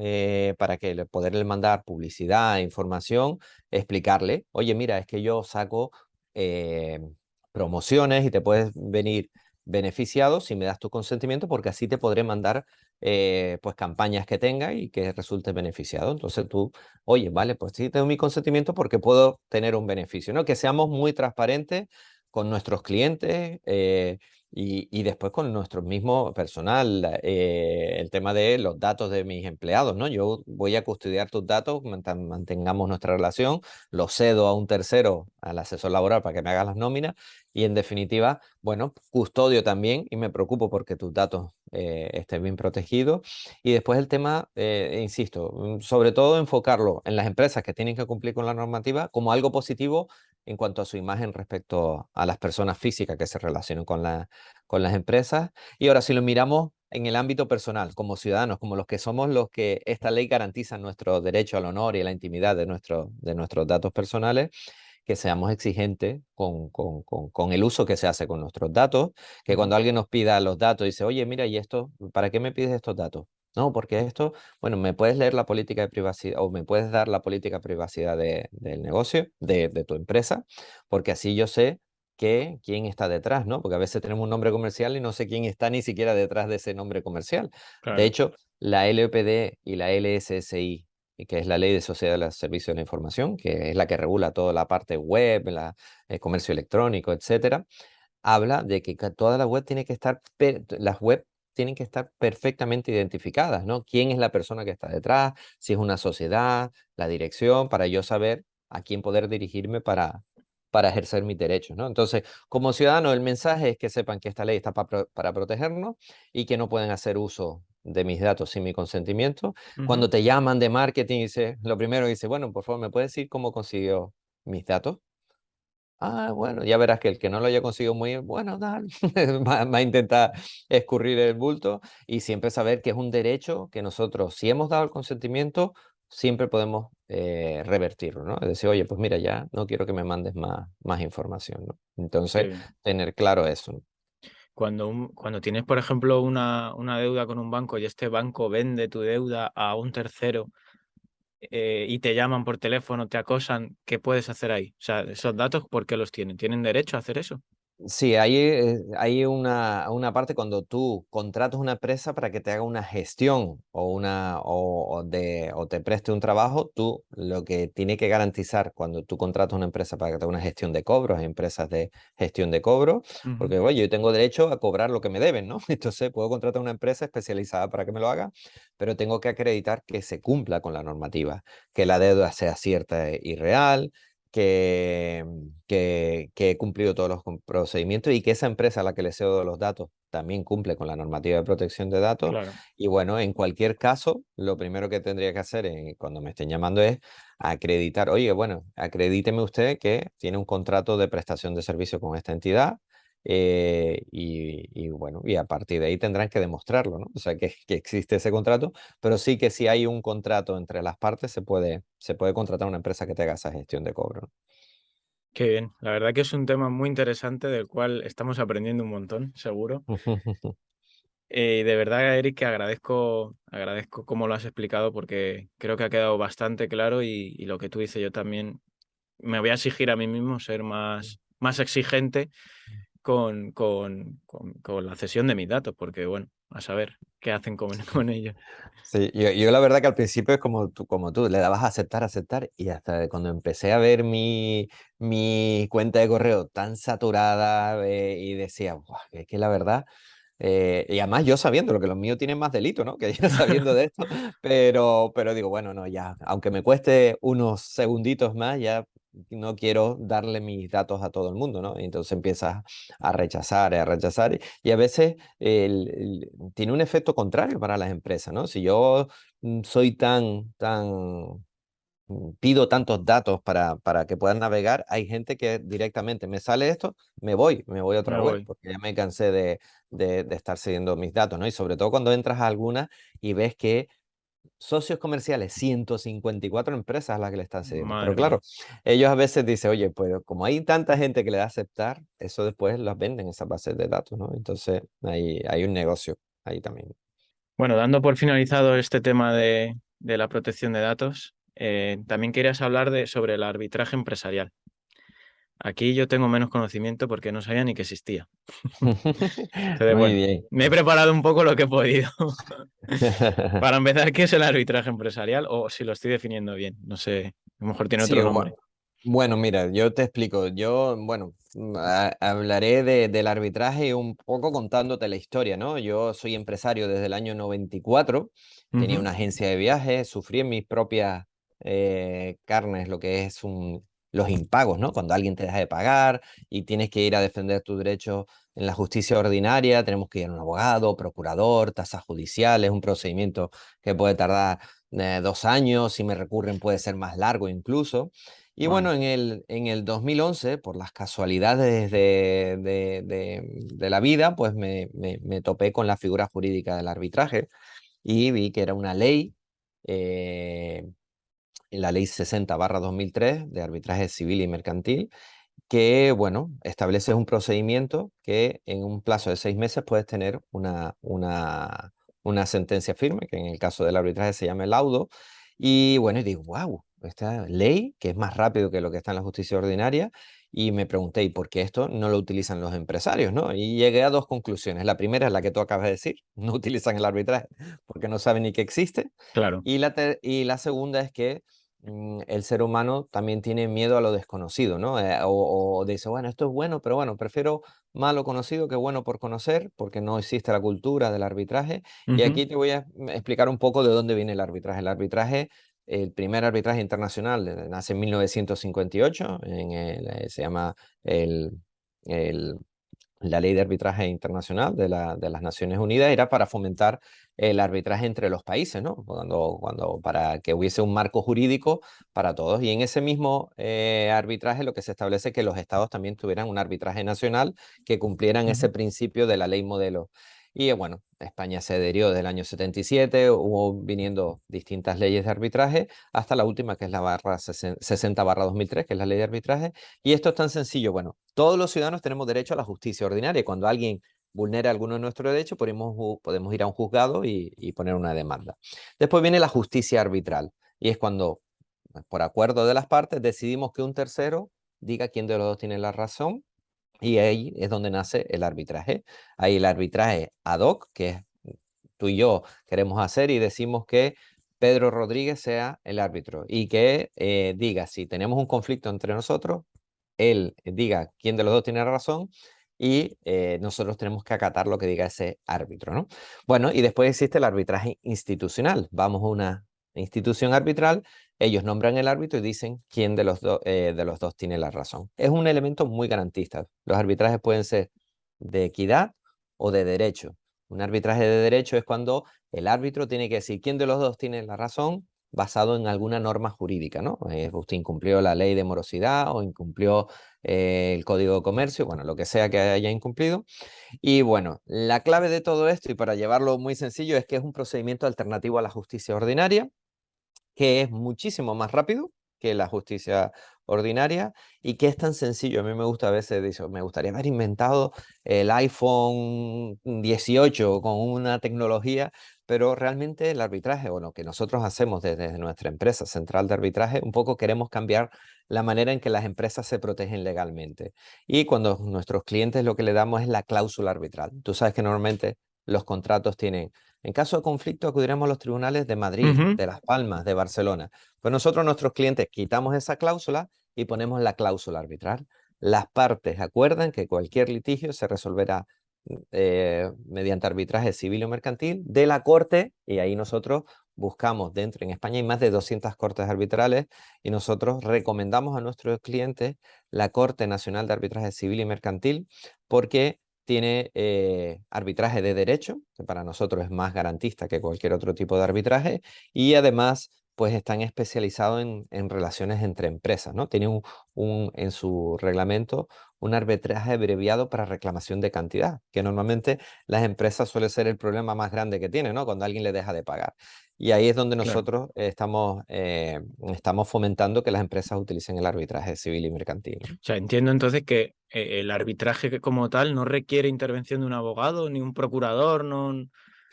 para que poderle mandar publicidad, información, explicarle, oye, mira, es que yo saco eh, promociones y te puedes venir beneficiado si me das tu consentimiento, porque así te podré mandar pues campañas que tenga y que resulte beneficiado. Entonces tú, oye, vale, pues sí, tengo mi consentimiento porque puedo tener un beneficio, ¿no? Que seamos muy transparentes con nuestros clientes. Y después con nuestro mismo personal, el tema de los datos de mis empleados, ¿no? Yo voy a custodiar tus datos, mantengamos nuestra relación, los cedo a un tercero, al asesor laboral, para que me haga las nóminas y en definitiva, bueno, custodio también y me preocupo porque tus datos estén bien protegidos. Y después el tema, insisto, sobre todo enfocarlo en las empresas que tienen que cumplir con la normativa como algo positivo en cuanto a su imagen respecto a las personas físicas que se relacionan con las empresas. Y ahora si lo miramos en el ámbito personal, como ciudadanos, como los que somos los que esta ley garantiza nuestro derecho al honor y a la intimidad de nuestros datos personales, que seamos exigentes con el uso que se hace con nuestros datos, que Ujú. cuando alguien nos pida los datos, dice, oye, mira, ¿y esto? ¿Para qué me pides estos datos? No, porque esto, bueno, me puedes leer la política de privacidad o me puedes dar la política de privacidad del negocio, de tu empresa, porque así yo sé que quién está detrás, ¿no? Porque a veces tenemos un nombre comercial y no sé quién está ni siquiera detrás de ese nombre comercial. De Claro. hecho, la LOPD y la LSSI, que es la Ley de Sociedad de los Servicios de la Información, que es la que regula toda la parte web, el comercio electrónico, etcétera, habla de que toda la web tiene que estar, las web tienen que estar perfectamente identificadas, ¿no? ¿Quién es la persona que está detrás? Si es una sociedad, la dirección, para yo saber a quién poder dirigirme para ejercer mis derechos, ¿no? Entonces, como ciudadano, el mensaje es que sepan que esta ley está para protegernos y que no pueden hacer uso de mis datos sin mi consentimiento. Ujú. Cuando te llaman de marketing, dice, lo primero dice, bueno, por favor, ¿me puedes decir cómo consiguió mis datos? Ah, bueno, ya verás que el que no lo haya conseguido muy bien, bueno, dale, va a intentar escurrir el bulto y siempre saber que es un derecho que nosotros, si hemos dado el consentimiento, siempre podemos revertirlo, ¿no? Es decir, oye, pues mira, ya no quiero que me mandes más información, ¿no? Qué Entonces, bien. tener claro eso, ¿no? Cuando tienes, por ejemplo, una deuda con un banco y este banco vende tu deuda a un tercero y te llaman por teléfono, te acosan, ¿qué puedes hacer ahí? O sea, esos datos, ¿por qué los tienen? ¿Tienen derecho a hacer eso? Sí, hay una parte cuando tú contratas una empresa para que te haga una gestión o te preste un trabajo, tú lo que tiene que garantizar cuando tú contratas una empresa para que te haga una gestión de cobros, hay empresas de gestión de cobro, Ujú. porque oye, yo tengo derecho a cobrar lo que me deben, ¿no? Entonces puedo contratar una empresa especializada para que me lo haga, pero tengo que acreditar que se cumpla con la normativa, que la deuda sea cierta y real, que he cumplido todos los procedimientos y que esa empresa a la que le cedo los datos también cumple con la normativa de protección de datos. Claro. Y bueno, en cualquier caso, lo primero que tendría que hacer cuando me estén llamando es acreditar, oye, bueno, acredíteme usted que tiene un contrato de prestación de servicio con esta entidad. Y bueno, y a partir de ahí tendrán que demostrarlo, ¿no? O sea, que existe ese contrato, pero sí que si hay un contrato entre las partes, se puede contratar una empresa que te haga esa gestión de cobro, ¿no? Qué bien. La verdad que es un tema muy interesante del cual estamos aprendiendo un montón, seguro. Y de verdad, Eric, que agradezco cómo lo has explicado porque creo que ha quedado bastante claro y lo que tú dices, yo también me voy a exigir a mí mismo ser más exigente con la cesión de mis datos, porque bueno, a saber qué hacen con, con ellos. Sí, yo la verdad que al principio es como tú, le dabas a aceptar, aceptar, y hasta cuando empecé a ver mi cuenta de correo tan saturada y decía, "Buah, es que la verdad, y además yo sabiendo lo que los míos tienen más delito, ¿no? Que yo sabiendo de esto, pero digo, bueno, no, ya, aunque me cueste unos segunditos más, ya no quiero darle mis datos a todo el mundo, ¿no? Y entonces empiezas a rechazar, y a veces tiene un efecto contrario para las empresas, ¿no? Si yo soy pido tantos datos para que puedan navegar, hay gente que directamente me sale esto, me voy a otra Me web, voy. porque ya me cansé de estar siguiendo mis datos, ¿no? Y sobre todo cuando entras a alguna y ves que socios comerciales, 154 empresas a las que le están cediendo. Pero Madre mía. claro, ellos a veces dicen, oye, pues como hay tanta gente que le da a aceptar, eso después las venden esas bases de datos, ¿no? Entonces hay un negocio ahí también. Bueno, dando por finalizado este tema de la protección de datos, también querías hablar sobre el arbitraje empresarial. Aquí yo tengo menos conocimiento porque no sabía ni que existía. Entonces, Muy bueno, bien. me he preparado un poco lo que he podido. Para empezar, ¿qué es el arbitraje empresarial? O si lo estoy definiendo bien, no sé, a lo mejor tiene Sí, otro nombre. bueno, mira, yo te explico. Yo, bueno, hablaré del arbitraje un poco contándote la historia, ¿no? Yo soy empresario desde el año 94, tenía Ujú, una agencia de viajes, sufrí en mis propias carnes lo que es los impagos, ¿no? Cuando alguien te deja de pagar y tienes que ir a defender tus derechos en la justicia ordinaria, tenemos que ir a un abogado, procurador, tasas judiciales, un procedimiento que puede tardar 2 años, si me recurren puede ser más largo incluso. Y madre, bueno, en el 2011, por las casualidades de la vida, pues me topé con la figura jurídica del arbitraje y vi que era una ley, eh, la ley 60/2003 de arbitraje civil y mercantil, que, bueno, establece un procedimiento que en un plazo de 6 meses puedes tener una sentencia firme, que en el caso del arbitraje se llama el laudo. Y bueno, y digo, wow, esta ley, que es más rápido que lo que está en la justicia ordinaria, y me pregunté, ¿y por qué esto no lo utilizan los empresarios, no? Y llegué a dos conclusiones. La primera es la que tú acabas de decir, no utilizan el arbitraje porque no saben ni que existe. claro. Y la segunda es que el ser humano también tiene miedo a lo desconocido, ¿no? O dice, bueno, esto es bueno, pero bueno, prefiero malo conocido que bueno por conocer, porque no existe la cultura del arbitraje. Y Ujú, aquí te voy a explicar un poco de dónde viene el arbitraje. El arbitraje, el primer arbitraje internacional, nace en 1958, se llama el, el la ley de arbitraje internacional de las Naciones Unidas, era para fomentar el arbitraje entre los países, ¿no? Para que hubiese un marco jurídico para todos. Y en ese mismo arbitraje lo que se establece es que los estados también tuvieran un arbitraje nacional que cumplieran ese ujú, principio de la ley modelo. Y bueno, España se adherió desde el año 77, hubo viniendo distintas leyes de arbitraje, hasta la última, que es la 60/2003, que es la ley de arbitraje. Y esto es tan sencillo, bueno, todos los ciudadanos tenemos derecho a la justicia ordinaria. Cuando alguien vulnera alguno de nuestros derechos, podemos ir a un juzgado y poner una demanda. Después viene la justicia arbitral, y es cuando, por acuerdo de las partes, decidimos que un tercero diga quién de los dos tiene la razón, y ahí es donde nace el arbitraje. Ahí el arbitraje ad hoc, que es tú y yo queremos hacer, y decimos que Pedro Rodríguez sea el árbitro y que diga si tenemos un conflicto entre nosotros, él diga quién de los dos tiene razón, y nosotros tenemos que acatar lo que diga ese árbitro, ¿no? Bueno, y después existe el arbitraje institucional. Vamos a una institución arbitral, ellos nombran el árbitro y dicen quién de los dos tiene la razón. Es un elemento muy garantista. Los arbitrajes pueden ser de equidad o de derecho. Un arbitraje de derecho es cuando el árbitro tiene que decir quién de los dos tiene la razón basado en alguna norma jurídica, ¿no? Usted incumplió la ley de morosidad o incumplió el Código de Comercio, bueno, lo que sea que haya incumplido. Y bueno, la clave de todo esto, y para llevarlo muy sencillo, es que es un procedimiento alternativo a la justicia ordinaria, que es muchísimo más rápido. que la justicia ordinaria y que es tan sencillo. A mí me gusta a veces, me gustaría haber inventado el iPhone 18 con una tecnología, pero realmente el arbitraje, o lo que nosotros hacemos desde nuestra empresa central de arbitraje, un poco queremos cambiar la manera en que las empresas se protegen legalmente. Y cuando nuestros clientes lo que le damos es la cláusula arbitral. Tú sabes que normalmente los contratos tienen, en caso de conflicto, acudiremos a los tribunales de Madrid, Ujú. de Las Palmas, de Barcelona. Pues nosotros, nuestros clientes, quitamos esa cláusula y ponemos la cláusula arbitral. Las partes acuerdan que cualquier litigio se resolverá mediante arbitraje civil o mercantil de la corte, y ahí nosotros buscamos dentro, en España hay más de 200 cortes arbitrales, y nosotros recomendamos a nuestros clientes la Corte Nacional de Arbitraje Civil y Mercantil porque tiene arbitraje de derecho, que para nosotros es más garantista que cualquier otro tipo de arbitraje, y además pues están especializados en relaciones entre empresas, ¿no? Tienen en su reglamento un arbitraje abreviado para reclamación de cantidad, que normalmente las empresas suele ser el problema más grande que tienen, ¿no? Cuando alguien le deja de pagar. Y ahí es donde Claro. nosotros estamos fomentando que las empresas utilicen el arbitraje civil y mercantil, ¿no? O sea, entiendo entonces que el arbitraje como tal no requiere intervención de un abogado ni un procurador, no. O sea,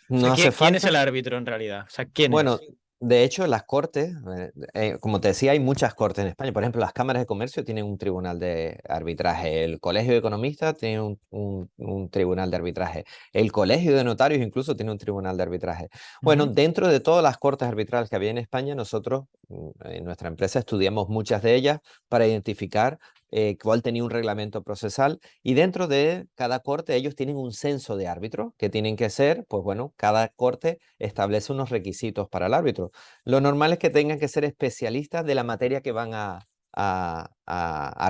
No hace ¿quién es el falta. árbitro en realidad? O sea, ¿quién Bueno, es? de hecho, las cortes, como te decía, hay muchas cortes en España. Por ejemplo, las cámaras de comercio tienen un tribunal de arbitraje. El colegio de economistas tiene un tribunal de arbitraje. El colegio de notarios incluso tiene un tribunal de arbitraje. Bueno, Ujú. dentro de todas las cortes arbitrales que había en España, nosotros, en nuestra empresa, estudiamos muchas de ellas para identificar cuál tenía un reglamento procesal, y dentro de cada corte ellos tienen un censo de árbitros que tienen que ser, pues bueno, cada corte establece unos requisitos para el árbitro. Lo normal es que tengan que ser especialistas de la materia que van a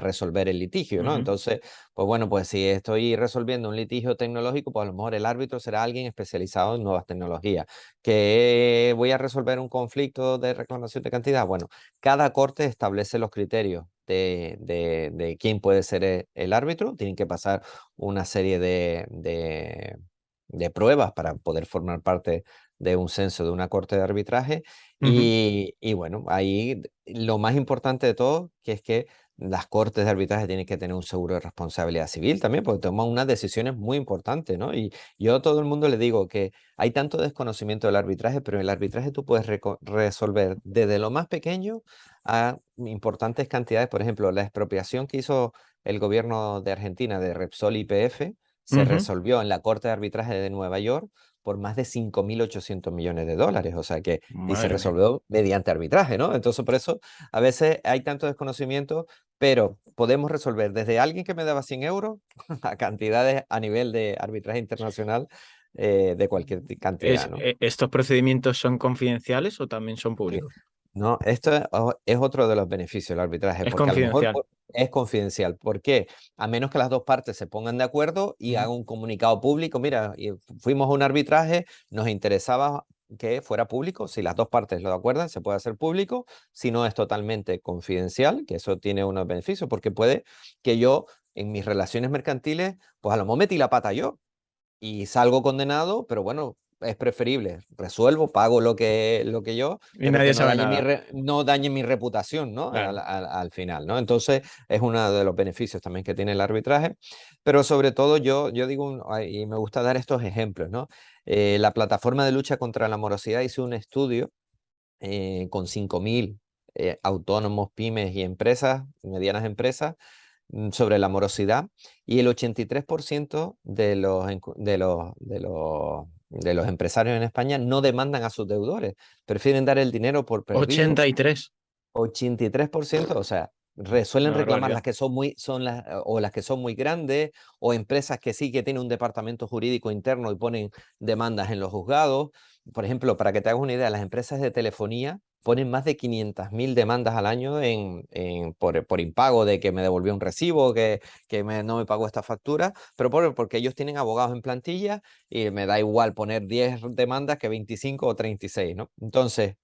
resolver el litigio, ¿no? Ujú. Entonces, pues bueno, pues si estoy resolviendo un litigio tecnológico, pues a lo mejor el árbitro será alguien especializado en nuevas tecnologías. Que voy a resolver un conflicto de reclamación de cantidad, bueno, cada corte establece los criterios de quién puede ser el árbitro. Tienen que pasar una serie de pruebas para poder formar parte de un censo de una corte de arbitraje. Ujú. Y bueno, ahí lo más importante de todo, que es que las cortes de arbitraje tienen que tener un seguro de responsabilidad civil también, porque toman unas decisiones muy importantes, ¿no? Y yo a todo el mundo le digo que hay tanto desconocimiento del arbitraje, pero en el arbitraje tú puedes resolver desde lo más pequeño a importantes cantidades. Por ejemplo, la expropiación que hizo el gobierno de Argentina de Repsol y YPF se Ujú. resolvió en la Corte de Arbitraje de Nueva York por más de 5.800 millones de dólares, o sea que, y se Madre mía. resolvió mediante arbitraje, ¿no? Entonces, por eso a veces hay tanto desconocimiento, pero podemos resolver desde alguien que me daba 100 euros a cantidades a nivel de arbitraje internacional de cualquier cantidad, ¿no? ¿Estos procedimientos son confidenciales o también son públicos? No, esto es otro de los beneficios del arbitraje, Es porque a lo mejor confidencial. es confidencial. ¿Por qué? A menos que las dos partes se pongan de acuerdo y Ujú. hagan un comunicado público. Mira, fuimos a un arbitraje, nos interesaba que fuera público. Si las dos partes lo acuerdan, se puede hacer público. Si no, es totalmente confidencial, que eso tiene unos beneficios, porque puede que yo en mis relaciones mercantiles, pues a lo mejor metí la pata yo y salgo condenado, pero bueno, es preferible. Resuelvo, pago lo que yo, Y pero nadie que no sabe dañe nada. no dañe mi reputación, ¿no? Claro. Al final, ¿no? Entonces, es uno de los beneficios también que tiene el arbitraje. Pero sobre todo, yo digo, y me gusta dar estos ejemplos, ¿no? La plataforma de lucha contra la morosidad hizo un estudio con 5.000 autónomos, pymes y empresas, medianas empresas, sobre la morosidad, y el 83% de los empresarios en España no demandan a sus deudores, prefieren dar el dinero por perdido. 83. 83%, o sea, suelen Una reclamar las barbaridad. que o las que son muy grandes, o empresas que sí que tienen un departamento jurídico interno y ponen demandas en los juzgados. Por ejemplo, para que te hagas una idea, las empresas de telefonía ponen más de 500.000 demandas al año por impago, de que me devolvió un recibo, que no me pagó esta factura, pero porque ellos tienen abogados en plantilla y me da igual poner 10 demandas que 25 o 36, ¿no? Entonces,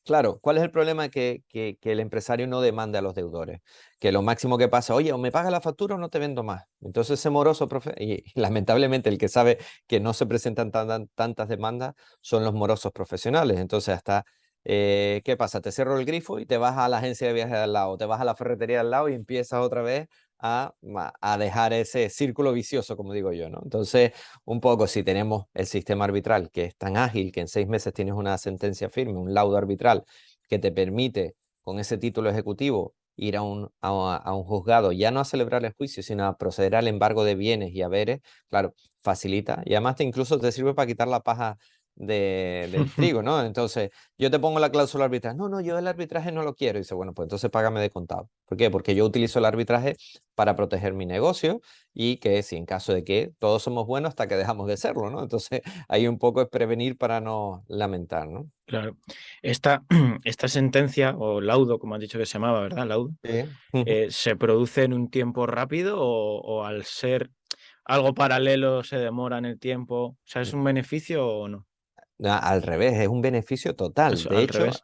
claro, ¿cuál es el problema? Que el empresario no demande a los deudores. Que lo máximo que pasa, oye, o me paga la factura o no te vendo más. Entonces ese moroso, y lamentablemente el que sabe que no se presentan tantas demandas son los morosos profesionales. Entonces hasta ¿Qué pasa? Te cierro el grifo y te vas a la agencia de viajes de al lado, te vas a la ferretería de al lado y empiezas otra vez a dejar ese círculo vicioso, como digo yo, ¿no? Entonces, un poco si tenemos el sistema arbitral que es tan ágil que en 6 meses tienes una sentencia firme, un laudo arbitral que te permite con ese título ejecutivo ir a un juzgado, ya no a celebrar el juicio, sino a proceder al embargo de bienes y haberes, claro, facilita y además incluso te sirve para quitar la paja del trigo, ¿no? Entonces, yo te pongo la cláusula arbitral. No, no, yo el arbitraje no lo quiero. Y dice, bueno, pues entonces págame de contado. ¿Por qué? Porque yo utilizo el arbitraje para proteger mi negocio y que si en caso de que todos somos buenos hasta que dejamos de serlo, ¿no? Entonces, ahí un poco es prevenir para no lamentar, ¿no? Claro. Esta, esta sentencia, o laudo, como has dicho que se llamaba, ¿verdad? Laudo, Sí. ¿se produce en un tiempo rápido o al ser algo paralelo se demora en el tiempo? O sea, ¿es un beneficio o no? Al revés, es un beneficio total. Es De al hecho, revés.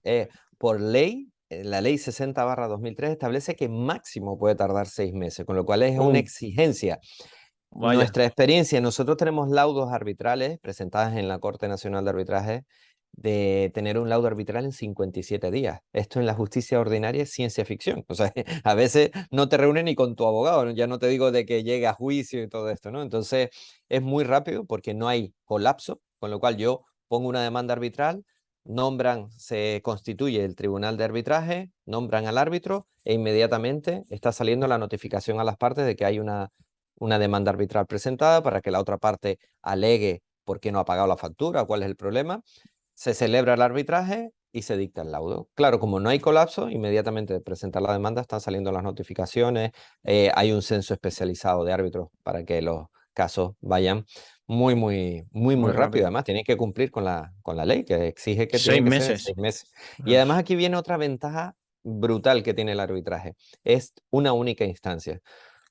por ley, la ley 60/2003 establece que máximo puede tardar 6 meses, con lo cual es una Oh, exigencia. vaya, Nuestra experiencia, nosotros tenemos laudos arbitrales presentadas en la Corte Nacional de Arbitraje de tener un laudo arbitral en 57 días. Esto en la justicia ordinaria es ciencia ficción. O sea, a veces no te reúnen ni con tu abogado, ¿no? Ya no te digo de que llegue a juicio y todo esto, ¿no? Entonces es muy rápido porque no hay colapso, con lo cual yo pongo una demanda arbitral, nombran, se constituye el tribunal de arbitraje, nombran al árbitro e inmediatamente está saliendo la notificación a las partes de que hay una demanda arbitral presentada para que la otra parte alegue por qué no ha pagado la factura, cuál es el problema. Se celebra el arbitraje y se dicta el laudo. Claro, como no hay colapso, inmediatamente de presentar la demanda están saliendo las notificaciones, hay un censo especializado de árbitros para que los casos vayan muy muy rápido. rápido. Además, tienen que cumplir con la ley que exige que Seis tienen que ser en meses. 6 meses. Y Claro. además aquí viene otra ventaja brutal que tiene el arbitraje. Es una única instancia.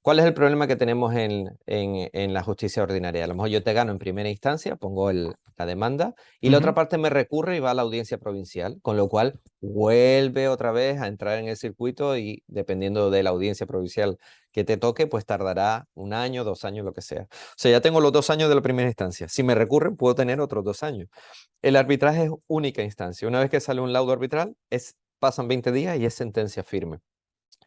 ¿Cuál es el problema que tenemos en la justicia ordinaria? A lo mejor yo te gano en primera instancia, pongo la demanda y la otra Ujú. parte me recurre y va a la audiencia provincial, con lo cual vuelve otra vez a entrar en el circuito y dependiendo de la audiencia provincial que te toque, pues tardará 1 año, 2 años, lo que sea. O sea, ya tengo los 2 años de la primera instancia. Si me recurren, puedo tener otros 2 años. El arbitraje es única instancia. Una vez que sale un laudo arbitral, pasan 20 días y es sentencia firme.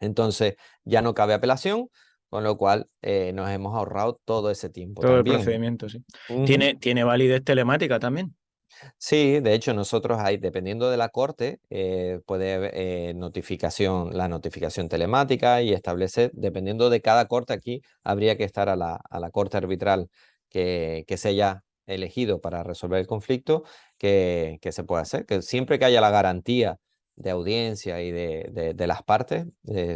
Entonces ya no cabe apelación, con lo cual nos hemos ahorrado todo ese tiempo Todo el también. procedimiento, sí. Ujú. ¿Tiene validez telemática también? Sí, de hecho nosotros ahí, dependiendo de la corte, puede haber la notificación telemática y establecer, dependiendo de cada corte aquí, habría que estar a la corte arbitral que se haya elegido para resolver el conflicto, que se pueda hacer, que siempre que haya la garantía de audiencia y de las partes,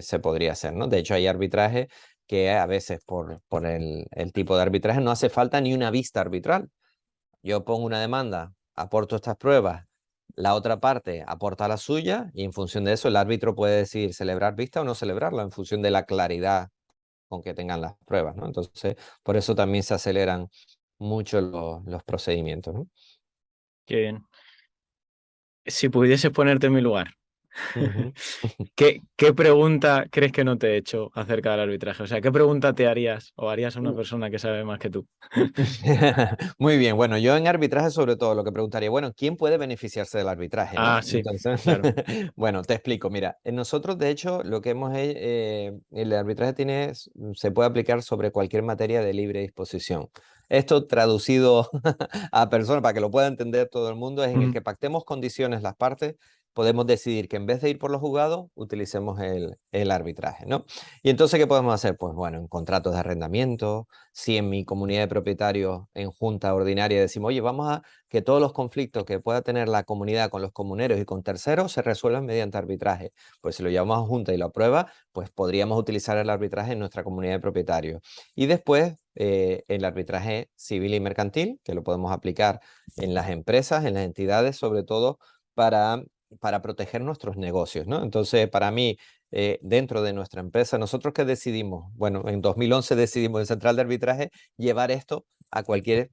se podría hacer, ¿no? De hecho hay arbitraje que a veces por el tipo de arbitraje no hace falta ni una vista arbitral. Yo pongo una demanda, aporto estas pruebas, la otra parte aporta la suya y en función de eso el árbitro puede decidir celebrar vista o no celebrarla en función de la claridad con que tengan las pruebas, ¿no? Entonces, por eso también se aceleran mucho los procedimientos, ¿no? Qué bien. Si pudieses ponerte en mi lugar, Ujú. ¿qué pregunta crees que no te he hecho acerca del arbitraje? O sea, ¿qué pregunta te harías o harías a una persona que sabe más que tú? Muy bien, bueno, yo en arbitraje sobre todo lo que preguntaría, bueno, ¿quién puede beneficiarse del arbitraje, no? Ah, sí, Entonces, claro. bueno, te explico, mira, nosotros de hecho lo que el arbitraje se puede aplicar sobre cualquier materia de libre disposición. Esto traducido a personas para que lo pueda entender todo el mundo es en el Ujú. que pactemos condiciones las partes, podemos decidir que en vez de ir por los juzgados, utilicemos el arbitraje, ¿no? Y entonces, ¿qué podemos hacer? Pues bueno, en contratos de arrendamiento, si en mi comunidad de propietarios en junta ordinaria decimos, oye, vamos a que todos los conflictos que pueda tener la comunidad con los comuneros y con terceros se resuelvan mediante arbitraje. Pues si lo llevamos a junta y lo aprueba, pues podríamos utilizar el arbitraje en nuestra comunidad de propietarios. Y después el arbitraje civil y mercantil, que lo podemos aplicar en las empresas, en las entidades, sobre todo para, para proteger nuestros negocios, ¿no? Entonces, para mí, dentro de nuestra empresa. ¿Nosotros qué decidimos? Bueno, en 2011 decidimos en Central de Arbitraje llevar esto a cualquier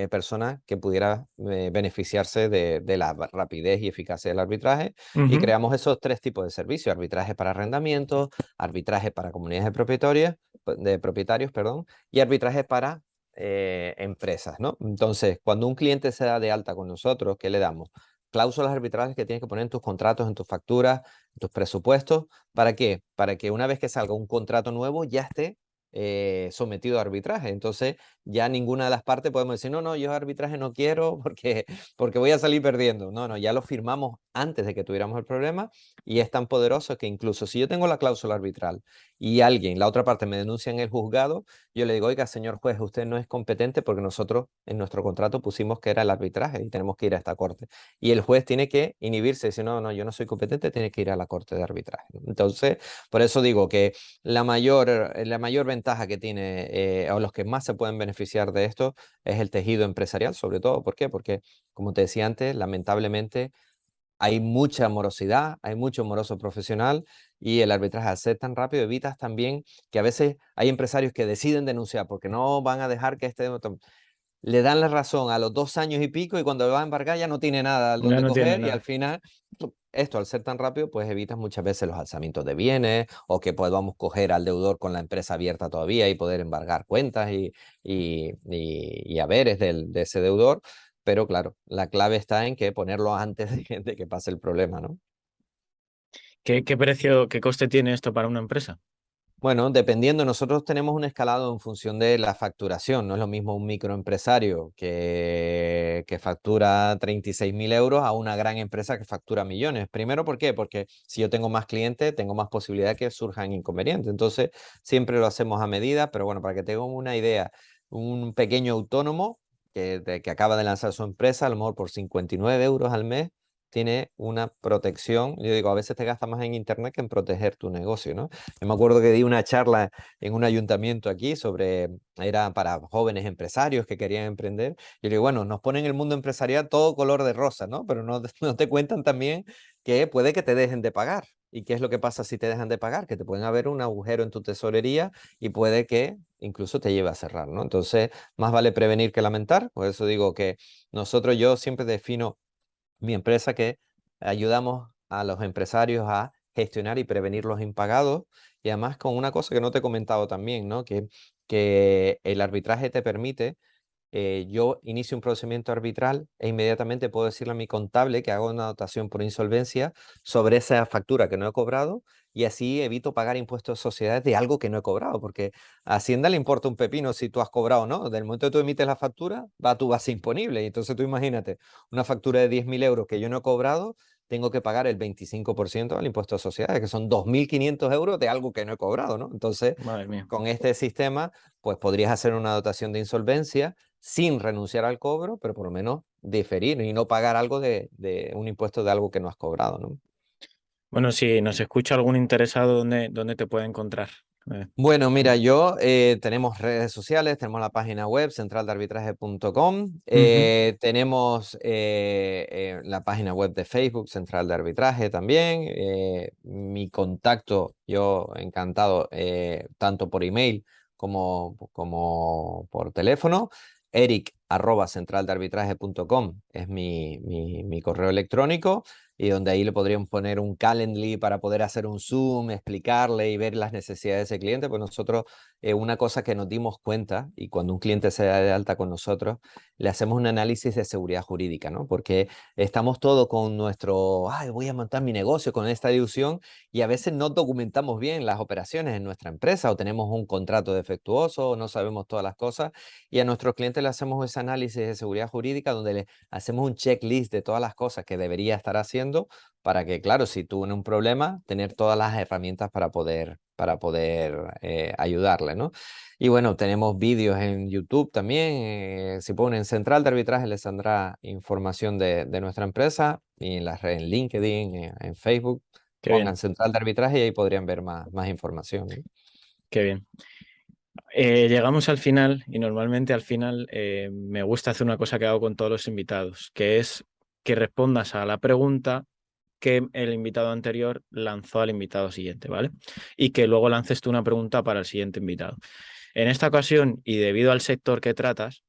persona que pudiera beneficiarse de la rapidez y eficacia del arbitraje y Ujú. creamos esos 3 tipos de servicios: arbitraje para arrendamientos, arbitraje para comunidades de propietarios, perdón, y arbitraje para empresas, ¿no? Entonces, cuando un cliente se da de alta con nosotros, ¿qué le damos? cláusulas arbitrales que tienes que poner en tus contratos, en tus facturas, en tus presupuestos. ¿Para qué? Para que una vez que salga un contrato nuevo ya esté sometido a arbitraje. Entonces ya ninguna de las partes podemos decir, no, no, yo arbitraje no quiero porque voy a salir perdiendo. No, no, ya lo firmamos antes de que tuviéramos el problema y es tan poderoso que incluso si yo tengo la cláusula arbitral y alguien, la otra parte me denuncia en el juzgado, yo le digo, oiga, señor juez, usted no es competente porque nosotros en nuestro contrato pusimos que era el arbitraje y tenemos que ir a esta corte. Y el juez tiene que inhibirse y decir, no, no, yo no soy competente, tiene que ir a la corte de arbitraje, ¿no? Entonces, por eso digo que la mayor ventaja que tiene, o los que más se pueden beneficiar de esto, es el tejido empresarial, sobre todo. ¿Por qué? Porque, como te decía antes, lamentablemente hay mucha morosidad, hay mucho moroso profesional y el arbitraje al ser tan rápido evitas también que a veces hay empresarios que deciden denunciar porque no van a dejar que le dan la razón a los 2 años y pico y cuando va a embargar ya no tiene nada al Ya donde no tiene coger y al nada. final esto al ser tan rápido pues evitas muchas veces los alzamientos de bienes o que podamos coger al deudor con la empresa abierta todavía y poder embargar cuentas y haberes de ese deudor. Pero claro, la clave está en que ponerlo antes de que pase el problema, ¿no? ¿Qué precio, qué coste tiene esto para una empresa? Bueno, dependiendo, nosotros tenemos un escalado en función de la facturación. No es lo mismo un microempresario que factura 36.000 euros a una gran empresa que factura millones. Primero, ¿por qué? Porque si yo tengo más clientes, tengo más posibilidad de que surjan inconvenientes. Entonces, siempre lo hacemos a medida, pero bueno, para que tengan una idea, un pequeño autónomo que acaba de lanzar su empresa, a lo mejor por 59 euros al mes, tiene una protección. Yo digo, a veces te gastas más en internet que en proteger tu negocio, ¿no? Yo me acuerdo que di una charla en un ayuntamiento aquí era para jóvenes empresarios que querían emprender. Y yo digo, bueno, nos ponen el mundo empresarial todo color de rosa, ¿no? Pero no, no te cuentan también que puede que te dejen de pagar. ¿Y qué es lo que pasa si te dejan de pagar? Que te pueden haber un agujero en tu tesorería y puede que incluso te lleve a cerrar, ¿no? Entonces, más vale prevenir que lamentar. Por eso digo que yo siempre defino mi empresa que ayudamos a los empresarios a gestionar y prevenir los impagados y además con una cosa que no te he comentado también, ¿no? Que el arbitraje te permite, yo inicio un procedimiento arbitral e inmediatamente puedo decirle a mi contable que haga una anotación por insolvencia sobre esa factura que no he cobrado y así evito pagar impuestos de sociedades de algo que no he cobrado, porque a Hacienda le importa un pepino si tú has cobrado o no. Del momento que tú emites la factura, va a tu base imponible. Y entonces tú imagínate, una factura de 10.000 euros que yo no he cobrado, tengo que pagar el 25% del impuesto de sociedades, que son 2.500 euros de algo que no he cobrado, ¿no? Entonces, Madre mía. con este sistema, pues podrías hacer una dotación de insolvencia sin renunciar al cobro, pero por lo menos diferir y no pagar algo de un impuesto de algo que no has cobrado, ¿no? Bueno, si nos escucha algún interesado, ¿dónde te puede encontrar? Bueno, mira, tenemos redes sociales, tenemos la página web centraldearbitraje.com, Ujú. tenemos la página web de Facebook, Central de Arbitraje también, mi contacto, yo encantado, tanto por email como por teléfono, eric@centraldearbitraje.com es mi correo electrónico y donde ahí le podríamos poner un Calendly para poder hacer un Zoom, explicarle y ver las necesidades de ese cliente. Pues nosotros, una cosa que nos dimos cuenta, y cuando un cliente se da de alta con nosotros, le hacemos un análisis de seguridad jurídica, ¿no? Porque estamos todos con ay, voy a montar mi negocio con esta ilusión, y a veces no documentamos bien las operaciones en nuestra empresa, o tenemos un contrato defectuoso, o no sabemos todas las cosas, y a nuestros clientes le hacemos ese análisis de seguridad jurídica donde le hacemos un checklist de todas las cosas que debería estar haciendo para que, claro, si tuvo un problema, tener todas las herramientas para poder ayudarle, ¿no? Y bueno, tenemos vídeos en YouTube también. Si ponen Central de Arbitraje les saldrá información de nuestra empresa y en las redes, en LinkedIn, en Facebook. Qué Pongan bien, Central de Arbitraje y ahí podrían ver más información, ¿no? qué bien. Llegamos al final y normalmente al final me gusta hacer una cosa que hago con todos los invitados, que es que respondas a la pregunta que el invitado anterior lanzó al invitado siguiente, ¿vale? Y que luego lances tú una pregunta para el siguiente invitado. En esta ocasión, y debido al sector que tratas,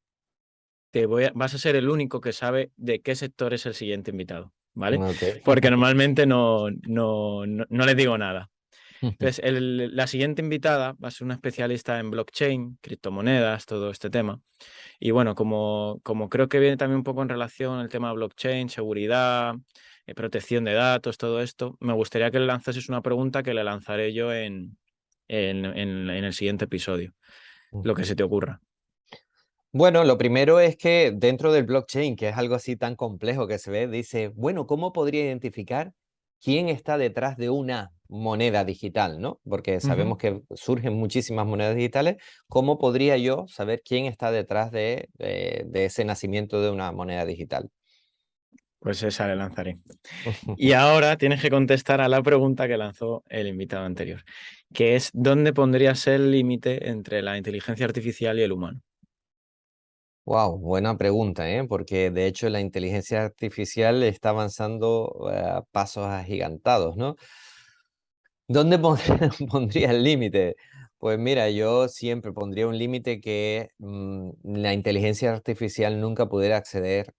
vas a ser el único que sabe de qué sector es el siguiente invitado, ¿vale? Ok. Porque normalmente no les digo nada. Entonces, la siguiente invitada va a ser una especialista en blockchain, criptomonedas, todo este tema. Y bueno, como creo que viene también un poco en relación el tema de blockchain, seguridad, protección de datos, todo esto, me gustaría que le lanzases una pregunta que le lanzaré yo en el siguiente episodio, lo que se te ocurra. Bueno, lo primero es que dentro del blockchain, que es algo así tan complejo que se ve, dice, bueno, ¿cómo podría identificar quién está detrás de una moneda digital, ¿no? Porque Ujú. sabemos que surgen muchísimas monedas digitales. ¿Cómo podría yo saber quién está detrás de ese nacimiento de una moneda digital? Pues esa le lanzaré. Y ahora tienes que contestar a la pregunta que lanzó el invitado anterior, que es ¿dónde pondrías el límite entre la inteligencia artificial y el humano? Wow, buena pregunta, ¿eh? Porque de hecho la inteligencia artificial está avanzando a pasos agigantados, ¿no? ¿Dónde pondría el límite? Pues mira, yo siempre pondría un límite que la inteligencia artificial nunca pudiera acceder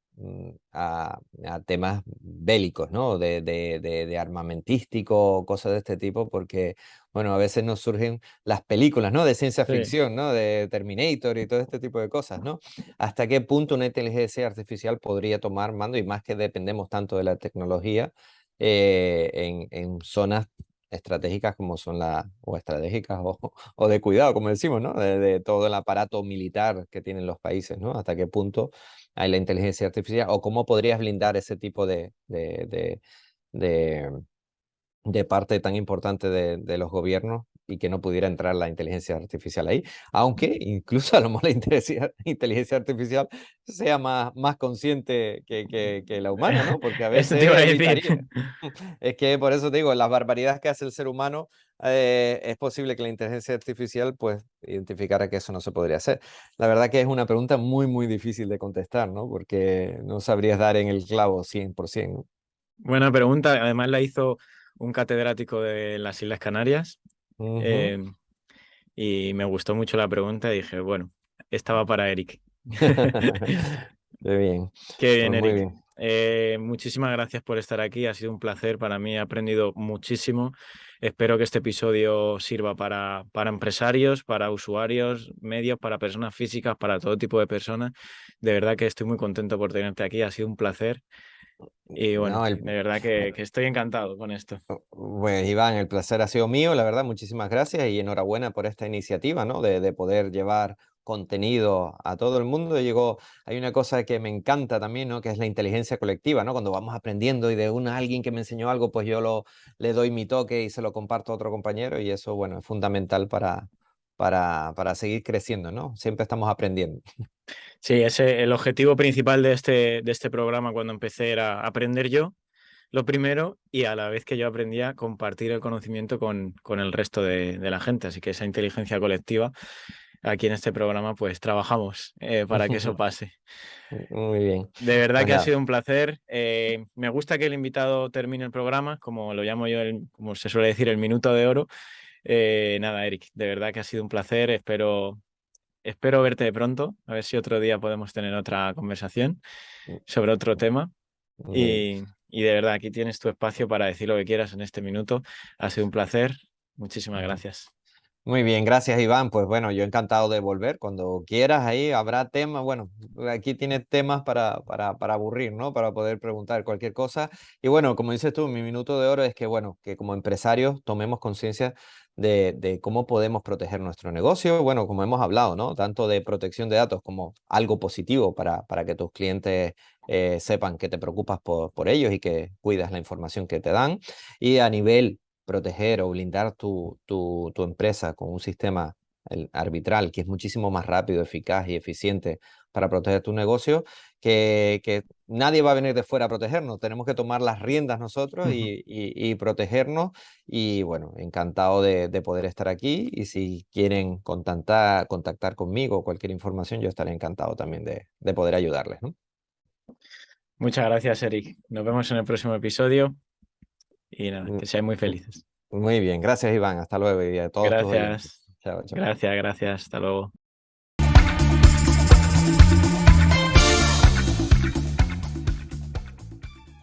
a temas bélicos, ¿no? De armamentístico, cosas de este tipo, porque, bueno, a veces nos surgen las películas, ¿no? De ciencia Sí. ficción, ¿no? De Terminator y todo este tipo de cosas, ¿no? ¿Hasta qué punto una inteligencia artificial podría tomar mando? Y más que dependemos tanto de la tecnología en zonas estratégicas como son o estratégicas o de cuidado, como decimos, ¿no? De todo el aparato militar que tienen los países, ¿no? Hasta qué punto hay la inteligencia artificial o cómo podrías blindar ese tipo de, de parte tan importante de los gobiernos y que no pudiera entrar la inteligencia artificial ahí, aunque incluso a lo mejor la inteligencia artificial sea más consciente que la humana, ¿no? Porque a Eso te iba a veces decir. evitaría. Es que por eso te digo, las barbaridades que hace el ser humano, es posible que la inteligencia artificial pues identificara que eso no se podría hacer. La verdad que es una pregunta muy difícil de contestar, ¿no? Porque no sabrías dar en el clavo 100%, ¿no? Buena pregunta. Además la hizo un catedrático de las Islas Canarias Ujú. eh, y me gustó mucho la pregunta y dije, bueno, esta va para Eric. Qué bien, Qué bien, pues muy Eric. bien. Muchísimas gracias por estar aquí. Ha sido un placer para mí. He aprendido muchísimo. Espero que este episodio sirva para empresarios, para usuarios, medios, para personas físicas, para todo tipo de personas. De verdad que estoy muy contento por tenerte aquí. Ha sido un placer. Y bueno, No, de verdad que estoy encantado con esto. pues Iván, el placer ha sido mío, la verdad, muchísimas gracias y enhorabuena por esta iniciativa, ¿no? De poder llevar contenido a todo el mundo. Hay una cosa que me encanta también, ¿no? Que es la inteligencia colectiva, ¿no? Cuando vamos aprendiendo y de alguien que me enseñó algo, pues le doy mi toque y se lo comparto a otro compañero y eso, bueno, es fundamental para seguir creciendo, ¿no? Siempre estamos aprendiendo. Sí, el objetivo principal de este programa cuando empecé era aprender yo, lo primero, y a la vez que yo aprendía, compartir el conocimiento con el resto de la gente. Así que esa inteligencia colectiva, aquí en este programa, pues trabajamos para que eso pase. Muy bien. De verdad Pues que ha nada. sido un placer. Me gusta que el invitado termine el programa, como lo llamo yo, como se suele decir, el minuto de oro. Nada, Eric, de verdad que ha sido un placer. Espero verte de pronto, a ver si otro día podemos tener otra conversación sobre otro tema. Muy bien. Y de verdad, aquí tienes tu espacio para decir lo que quieras en este minuto. Ha sido un placer. Muchísimas gracias. Muy bien, gracias Iván. Pues bueno, yo encantado de volver. Cuando quieras, ahí habrá temas. Bueno, aquí tienes temas para aburrir, ¿no? Para poder preguntar cualquier cosa. Y bueno, como dices tú, mi minuto de oro es que, bueno, que como empresarios tomemos conciencia de cómo podemos proteger nuestro negocio. Bueno, como hemos hablado, ¿no? Tanto de protección de datos como algo positivo para que tus clientes sepan que te preocupas por ellos y que cuidas la información que te dan. Y a nivel proteger o blindar tu empresa con un sistema arbitral que es muchísimo más rápido, eficaz y eficiente para proteger tu negocio, que nadie va a venir de fuera a protegernos. Tenemos que tomar las riendas nosotros y protegernos. Y bueno, encantado de poder estar aquí. Y si quieren contactar conmigo o cualquier información, yo estaré encantado también de poder ayudarles, ¿no? Muchas gracias, Eric. Nos vemos en el próximo episodio y nada, Mm, que seáis muy mm, felices. Muy bien, gracias Iván. Hasta luego y a todos tus oyentes. Gracias. Chao, chao. Gracias. Hasta luego.